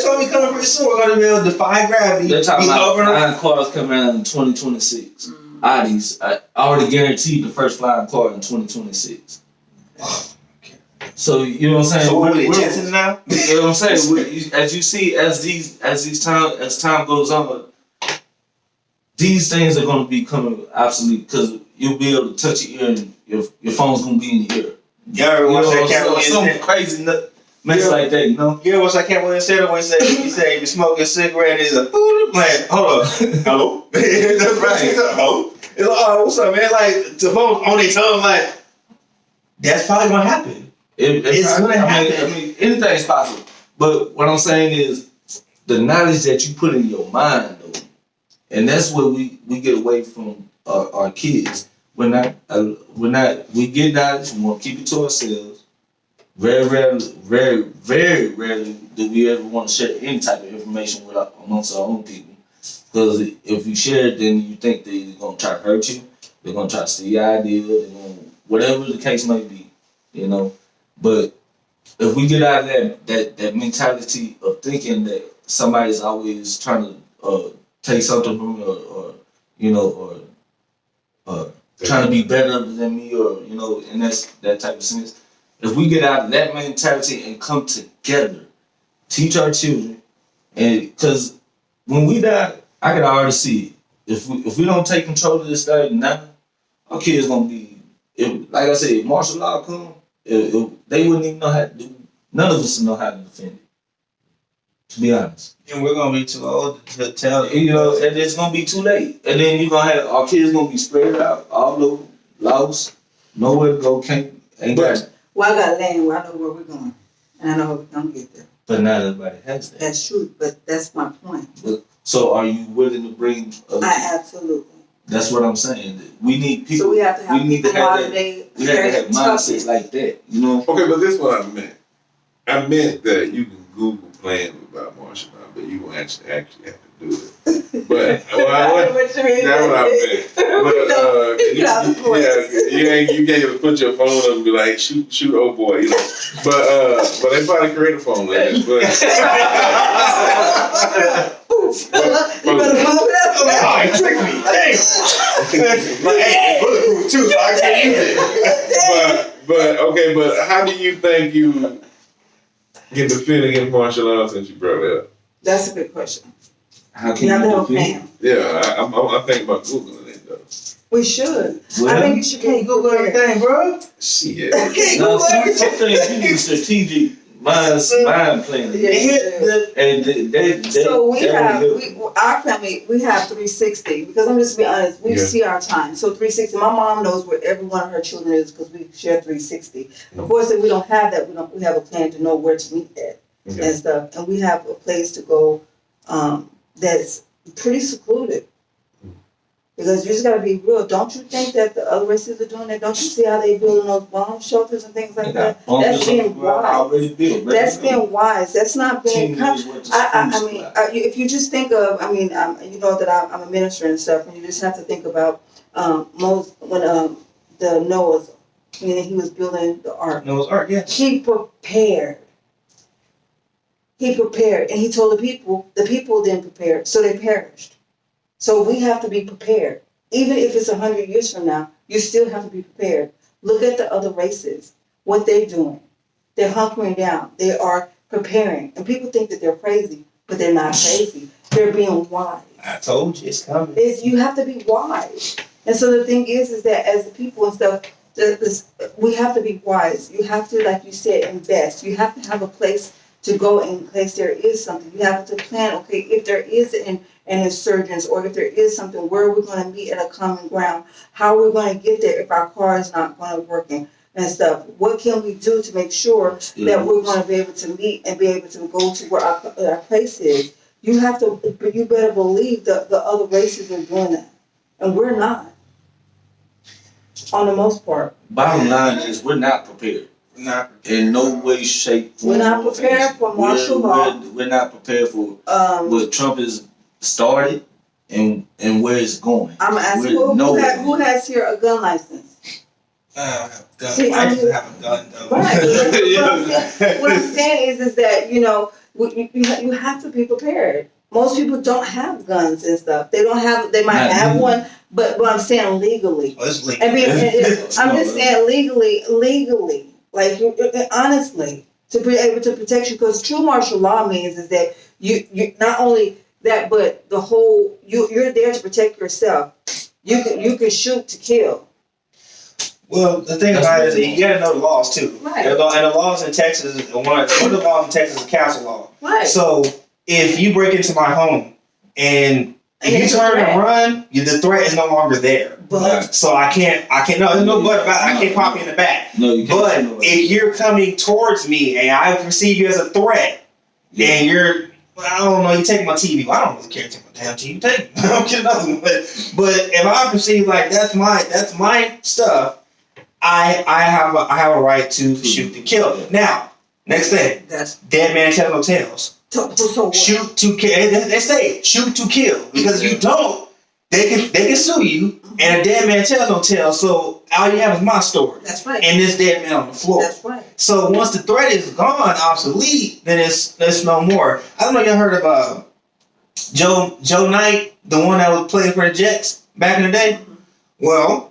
going to be coming pretty soon. We're going to be able to defy gravity. They're talking about 9 cars coming out in 2026. Audis, I already guaranteed the first flying car in 2026. So you know what I'm saying? So what are the Jetsons now? You know what I'm saying? As you see, as time goes on, these things are going to be coming obsolete because you'll be able to touch your ear and your phone's going to be in the ear. You ever watch that Cat Williams? Some crazy mess like that, You ever watch that Cat Williams said when he say you're smoking a cigarette and he's like, man, hold up, hello? That's right. Hello? It's like, oh, what's up, man? Like, the phone on their tongue, like, that's probably going to happen. It's going to happen. I mean, anything's possible. But what I'm saying is the knowledge that you put in your mind, though, and that's where we get away from our kids. We get knowledge. We want to keep it to ourselves. Very rarely do we ever want to share any type of information amongst our own people. Because if you share it, then you think they're going to try to hurt you. They're going to try to steal your idea. They're going to, whatever the case may be, But if we get out of that mentality of thinking that somebody's always trying to take something from me or trying to be better than me or, and that's that type of sense. If we get out of that mentality and come together, teach our children, and because when we die, I can already see it. If we don't take control of this thing now, our kids gonna be, like I said, if martial law come, they wouldn't even know how to do. None of us know how to defend it. To be honest. And we're gonna be too old to tell. And it's gonna be too late. And then you're gonna have our kids gonna be spread out all over, lost, nowhere to go, ain't got it. Well, I got land where I know where we're going. And I know we're gonna get there. But not everybody has that. That's true, but that's my point. But So are you willing to bring other people? Absolutely. That's what I'm saying. We need people. So we have to have people modern that. day. We have to have mindsets like that. You know. Okay, but this is what I meant. I meant that you can Google plans about Marshall now, but you won't actually have to do it. But I know what you mean. that's what I meant. But you can't put your phone up and be like, shoot, oh boy, you know. But they probably create a phone like that. You better move it up. Oh, he tricked me. Damn. But hey, bulletproof too, so I can't use it. but how do you think you get defended against martial law since you brought it up? That's a good question. How can You have to you have a defend? plan. Yeah, I'm thinking about Googling it though. We should. Well, I think you should can't Google everything, bro. Shit. Now, some things you need strategic mind planning. And So our family, we have 360 because I'm just be honest, we see our time. So 360, my mom knows where every one of her children is because we share 360. Of course, if we don't have that, we have a plan to know where to meet at and stuff. And we have a place to go that's pretty secluded. Because you just gotta be real. Don't you think that the other races are doing that? Don't you see how they building those bomb shelters and things like that? That's being wise. That's being wise. That's not being. If you just think of, you know that I'm a minister and stuff, and you just have to think about Moses when the Noah's, he was building the ark. Noah's Ark, yeah. He prepared, and he told the people didn't prepare, so they perished. So we have to be prepared. Even if it's 100 years from now, you still have to be prepared. Look at the other races, what they're doing. They're hunkering down. They are preparing. And people think that they're crazy, but they're not crazy. They're being wise. I told you it's coming. You have to be wise. And so the thing is that as the people and stuff, we have to be wise. You have to, like you said, invest. You have to have a place to go in case there is something. You have to plan, okay, if there is an insurgence or if there is something, where are we going to meet at a common ground? How are we going to get there if our car is not going to working and stuff? What can we do to make sure that we're going to be able to meet and be able to go to where our place is? You better believe that the other races are doing that. And we're not. On the most part. Bottom line is we're not prepared. In no way, shape, form. We're not prepared for martial law. We're not prepared for what Trump has started and where it's going. I'm asking who has here a gun license? I See, have a gun though. Right. What I'm saying is that you have to be prepared. Most people don't have guns and stuff. They don't have. They might have one, but I'm saying legally. Oh, it's legal. I'm just saying legally. Like honestly, to be able to protect you, because true martial law means is that you not only that, but the whole you're there to protect yourself. You can shoot to kill. Well, the thing about it is you gotta know the laws too. Right. And the laws in Texas, one of the laws in Texas is castle law. Right. So if you break into my home and if you turn and run, the threat is no longer there. But so I can't. No, there's no but about it. I can't pop you in the back. No, you can't. But if you're coming towards me and I perceive you as a threat, and I don't know, you take my TV. Well, I don't really care to take my damn TV. Take it. I don't get another one. But if I perceive like that's my stuff, I have a right to shoot to kill. Now, next thing, that's dead man tell no tales. So Shoot to kill. They say shoot to kill because if you don't, they can sue you, and a dead man tells no tale. So all you have is my story. That's right. And this dead man on the floor. That's right. So once the threat is gone, obsolete, then it's no more. I don't know if you heard of Joe Knight, the one that was playing for the Jets back in the day. Mm-hmm. Well,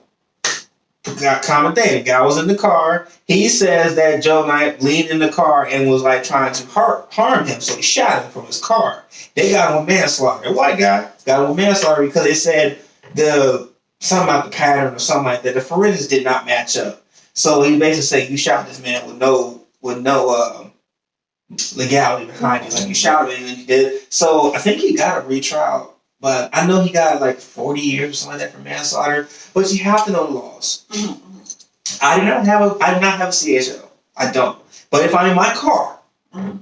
got common thing. The guy was in the car. He says that Joe Knight leaned in the car and was like trying to harm him, so he shot him from his car. They got him with manslaughter. A white guy got him with manslaughter because they said something about the pattern or something like that. The forensics did not match up. So he basically said you shot this man with no legality behind you. Like you shot him and you did. So I think he got a retrial. But I know he got like 40 years or something like that for manslaughter. But you have to know the laws. Mm-hmm. I do not have a CHL. I don't. But if I'm in my car,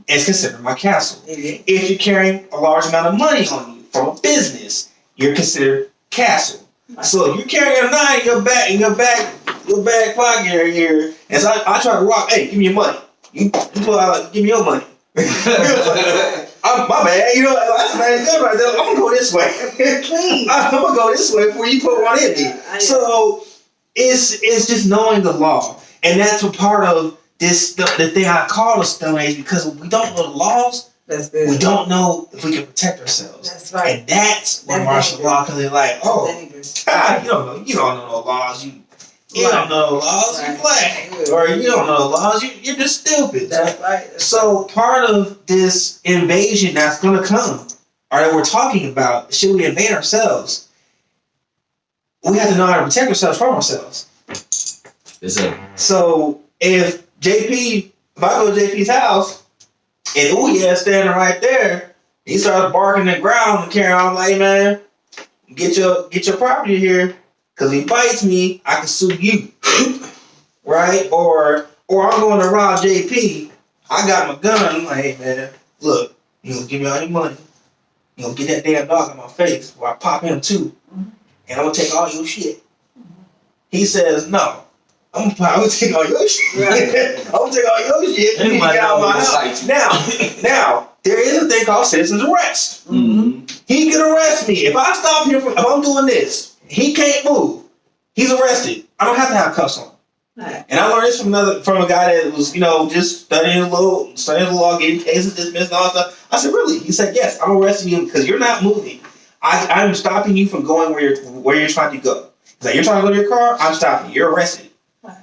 it's considered my castle. Mm-hmm. If you're carrying a large amount of money on you, from a business, you're considered castle. So if you're carrying a 9 in your back pocket here, and so I try to rock, hey, give me your money. You pull out, give me your money. My bad, that's a nice gun right there. I'm gonna go this way. I'm gonna go this way before you put one in me. So it's just knowing the law, and that's a part of this. The thing I call a Stone Age, because we don't know the laws. That's good. We don't know if we can protect ourselves. That's right. And that's when martial law comes in. Like, you don't know the laws. You don't know the laws. You're black, or you don't know the laws. You're just stupid. That's right. So part of this invasion that's gonna come, or that we're talking about, should we invade ourselves? We have to know how to protect ourselves from ourselves. So if I go to JP's house, and Ouya standing right there, he starts barking the ground and carrying on like, man, get your property here, because he bites me, I can sue you. Right? Or I'm going to rob JP, I got my gun, I'm like, hey man, look, you gonna give me all your money, you gonna get that damn dog in my face, or I pop him too, and I'm gonna take all your shit. He says, no. I'm gonna take all your shit. I'm gonna take all your shit. You get out of my house. Now, there is a thing called citizen's arrest. Mm-hmm. He can arrest me if I stop him if I'm doing this. He can't move. He's arrested. I don't have to have cuffs on. Right. And I learned this from a guy that was, just studying the law, getting cases dismissed, and all that stuff. I said, really? He said, yes. I'm arresting you because you're not moving. I'm stopping you from going where you're trying to go. He's like, you're trying to go to your car. I'm stopping you. You're arrested.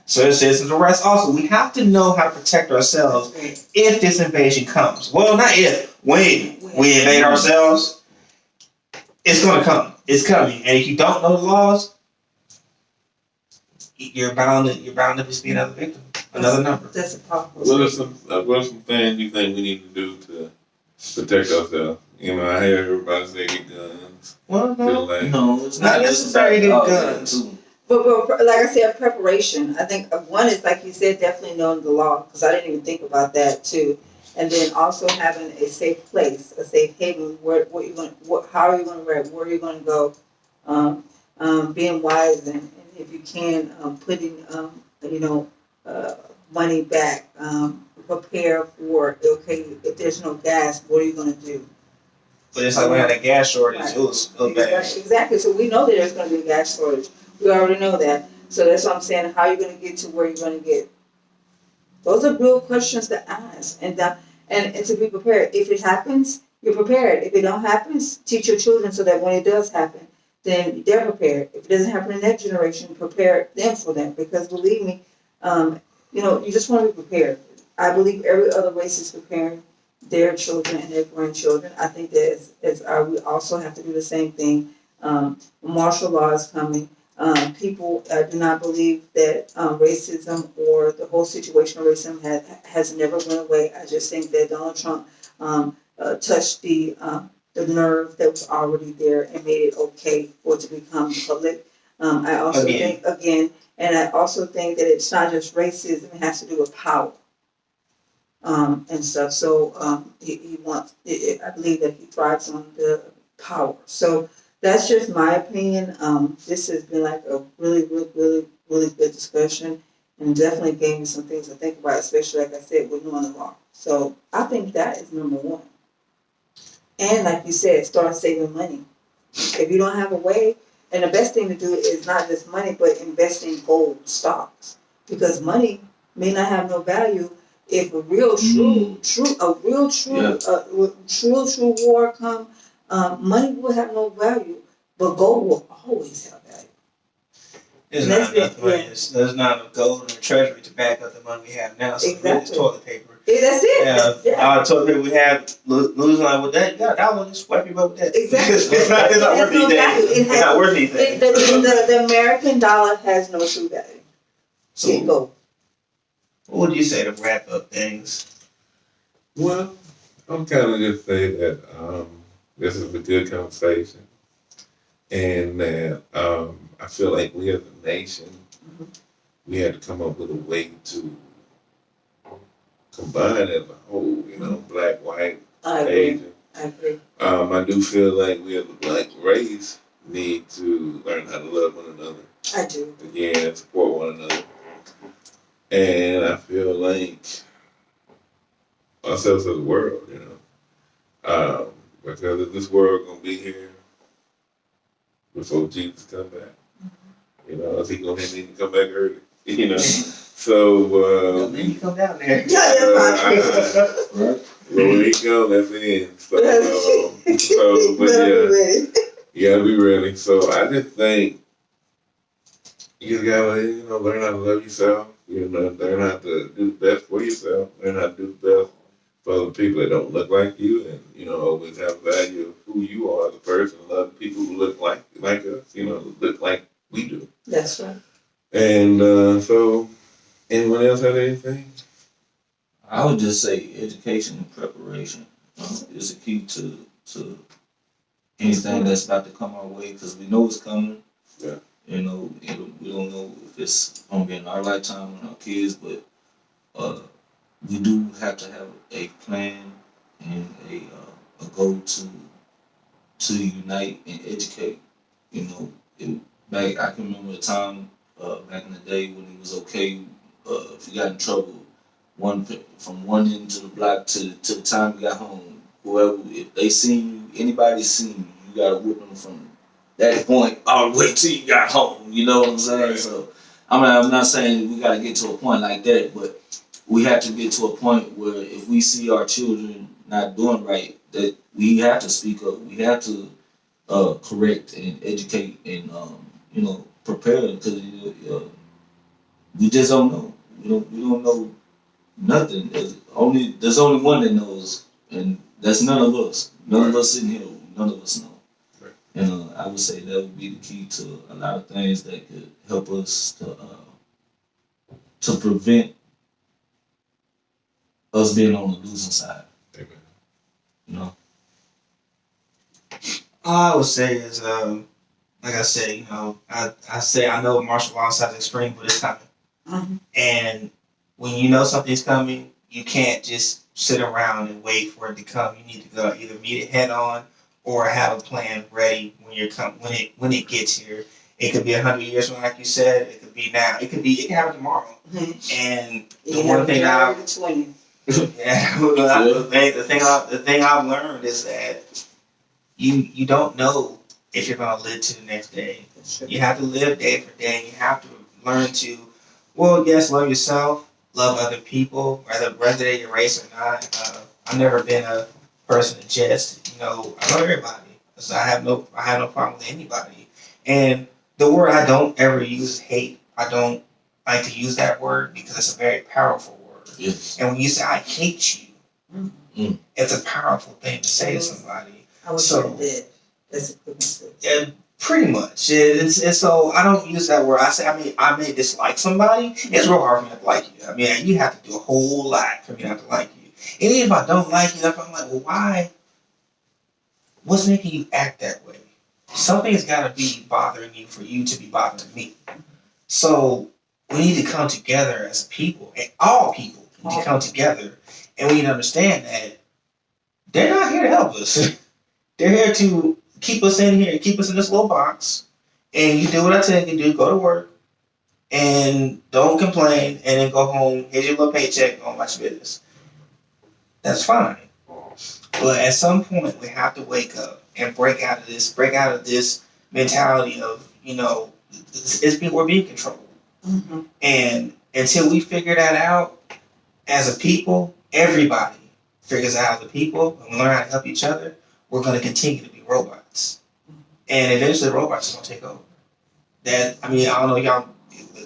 So it says arrest also. We have to know how to protect ourselves if this invasion comes. Well, not if. When we invade ourselves, it's going to come. It's coming. And if you don't know the laws, you're bound to just be another victim, another number. That's a powerful. What are some things you think we need to do to protect ourselves? I hear everybody say get guns. Well, No, it's not necessary to get guns. But like I said, preparation. I think one is, like you said, definitely knowing the law, because I didn't even think about that too. And then also having a safe place, a safe haven. How are you going to wear it? Where are you going to go? Being wise, and if you can, putting money back. Prepare for if there's no gas, what are you going to do? But it's like we had a gas shortage. Right. It was bad. Exactly. So we know that there's going to be a gas shortage. We already know that. So that's what I'm saying. How are you going to get to where you're going to get? Those are real questions to ask, and to be prepared. If it happens, you're prepared. If it don't happen, teach your children so that when it does happen, then they're prepared. If it doesn't happen in that generation, prepare them for them. Because believe me, you just want to be prepared. I believe every other race is preparing their children and their grandchildren. I think that we also have to do the same thing. Martial law is coming. People do not believe that racism or the whole situation of racism has never went away. I just think that Donald Trump touched the nerve that was already there and made it okay for it to become public. I also think that it's not just racism; it has to do with power and stuff. So he wants. I believe that he thrives on the power. So. That's just my opinion. This has been like a really, really, really, really good discussion, and definitely gave me some things to think about, especially like I said, with knowing the law. So I think that is number one. And like you said, start saving money. If you don't have a way, and the best thing to do is not just money, but invest in gold stocks, because money may not have no value if a real true war come. Money will have no value, but gold will always have value. There's not enough money. There's not enough gold in the treasury to back up the money we have now. So exactly. It's toilet paper. Yeah, that's it. Toilet paper we have losing like with that. You got $1, just wipe your butt with that. Exactly. it's not worth anything. It's not worth anything. The American dollar has no true value. So gold. What would you say to wrap up things? Well, I'm kind of just say that this is a good conversation, and that I feel like we as a nation, we had to come up with a way to combine as a whole, black, white, Asian. I I agree. I do feel like we as a black race need to learn how to love one another. I do. Again, support one another. And I feel like ourselves as a world, because if this world gonna be here before Jesus come back, if he gonna need to come back early, So Then you come down there. right. When he come, that's the end. But you gotta be ready. So I just think you just gotta, learn how to love yourself. Learn how to do the best for yourself. Learn how to do the best for the people that don't look like you, and always have value of who you are as a person. Love the people who look like us. Look like we do. That's right. And so, anyone else have anything? I would just say education and preparation is a key to anything that's about to come our way, because we know it's coming. Yeah. We don't know if it's gonna be in our lifetime or our kids, but we do have to have a plan and a goal to unite and educate. I can remember a time back in the day when it was okay if you got in trouble, from one end to the block to the time you got home. Whoever, if they seen you, anybody seen you gotta whip them from that point all the way till you got home. You know what I'm saying? Right. So I'm not saying we gotta get to a point like that, but we have to get to a point where if we see our children not doing right, that we have to speak up. We have to correct and educate and prepare them, because we just don't know. We don't know nothing. There's only one that knows, and that's none of us. None of us sitting here. None of us know. Right. And I would say that would be the key to a lot of things that could help us to prevent us being on the losing side. Amen. All I would say is, like I said, I know martial law sounds extreme, but it's coming. Mm-hmm. And when you know something's coming, you can't just sit around and wait for it to come. You need to go either meet it head on or have a plan ready when it gets here. It could be 100 years from, like you said. It could be now. It can happen tomorrow. Mm-hmm. And the one thing the thing I've learned is that you don't know if you're gonna live to the next day. You have to live day for day. You have to learn to, love yourself, love other people, whether they're your race or not. I've never been a person to jest. I love everybody. So I have no problem with anybody. And the word I don't ever use is hate. I don't like to use that word because it's a very powerful word. Yes. And when you say I hate you, Mm. it's a powerful thing to say to somebody. I was dead. That's a good message. Yeah, pretty much. It's so I don't use that word. I may dislike somebody. It's real hard for me to like you. You have to do a whole lot for me not to like you. And even if I don't like you, I'm like, well, why? What's making you act that way? Something's got to be bothering you for you to be bothering me. So we need to come together as people, and all people need to come together, and we need to understand that they're not here to help us. They're here to keep us in here, keep us in this little box, and you do what I tell you to do. Go to work, and don't complain, and then go home. Here's your little paycheck. Go on about your business. That's fine. But at some point, we have to wake up and break out of this mentality of, we're being controlled. Mm-hmm. And until we figure that out as a people, everybody figures out as a people, and we learn how to help each other, we're going to continue to be robots. And eventually robots are going to take over. I don't know, y'all,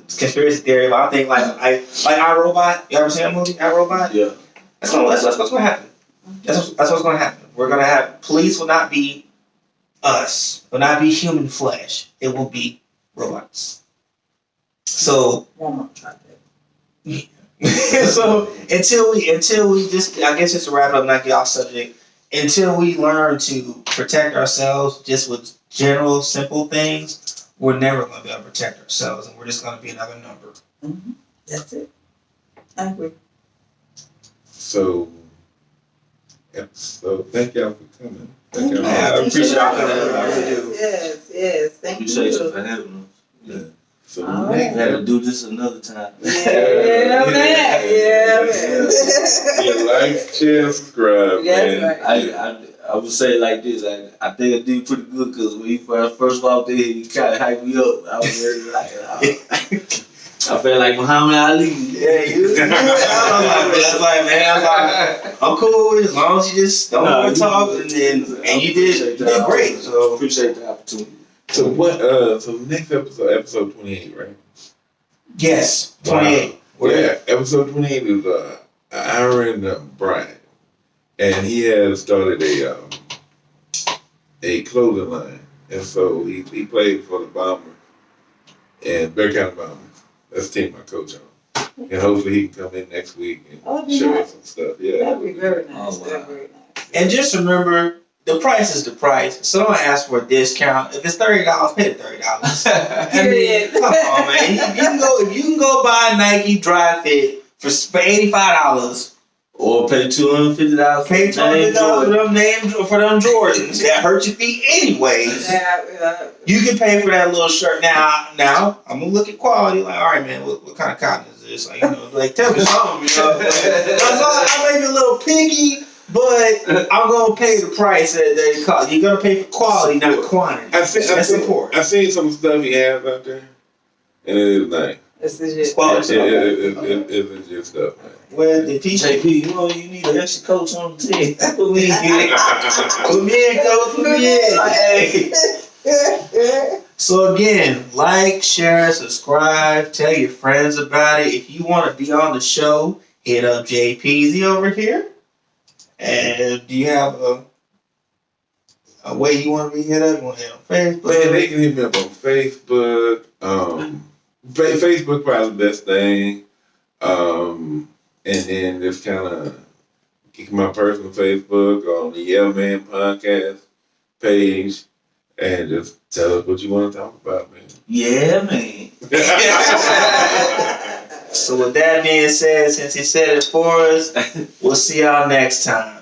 conspiracy theory, but I think like iRobot, you ever seen that movie, iRobot? Yeah. That's what's going to happen. That's what's going to happen. We're going to have, police will not be us, will not be human flesh. It will be robots. So, Walmart tried that. so until we just, I guess just to wrap up, not get off subject, until we learn to protect ourselves just with general, simple things, we're never going to be able to protect ourselves, and we're just going to be another number. Mm-hmm. That's it. I agree. So, episode. Thank y'all for coming. Thank y'all. Yeah, I appreciate y'all coming. I really do. Yes. Thank Appreciate you you. for having us. Yeah. So All We next had to do this another time. Yeah, man. yeah, like, share, subscribe, That's man. right. I would say it like this. I think I did pretty good because when he first walked in, he kind of hyped me up. I was really like, I felt like Muhammad Ali. Yeah, you was good. I'm cool with it as long as you just don't talk and you did great. So Appreciate the opportunity. So what? So next episode 28, right? yes, 28. Yeah, episode 28 is Aaron Bryant, and he has started a clothing line, and so he played for the Bombers and Bear County Bombers. That's the team I coach on, and hopefully he can come in next week and show us some stuff. Yeah, That'd be very nice. Oh, wow. That'd be very nice. And just remember, the price is the price. So don't ask for a discount. If it's $30, pay the $30. I mean, come on, man. If you can go buy a Nike Dry Fit for $85, Or pay $250. pay $250 for them Jordans that hurt your feet anyways. Yeah, You can pay for that little shirt. Now I'm gonna look at quality. Like, all right, man, what kind of cotton is this? Like, like tell me something. I may be a little picky, but I'm gonna pay the price that they cost. You're gonna pay for quality, not quantity. That's important. I've seen some stuff he has out there, and it is nice. it's legit. Quality. It's legit stuff, man. Well, the teacher. JP, you need an extra coach on the team. Put me in. Put me in, coach. Put me in. Hey. So again, like, share, subscribe, tell your friends about it. If you want to be on the show, hit up JPZ over here. And do you have a way you want to be hit up? You want to hit on Facebook? Man, they can hit me up on Facebook. Facebook probably the best thing. And then just kind of kick my personal Facebook on the YeahManThePodcast page and just tell us what you want to talk about, man. Yeah, man. So with that being said, since he said it for us, we'll see y'all next time.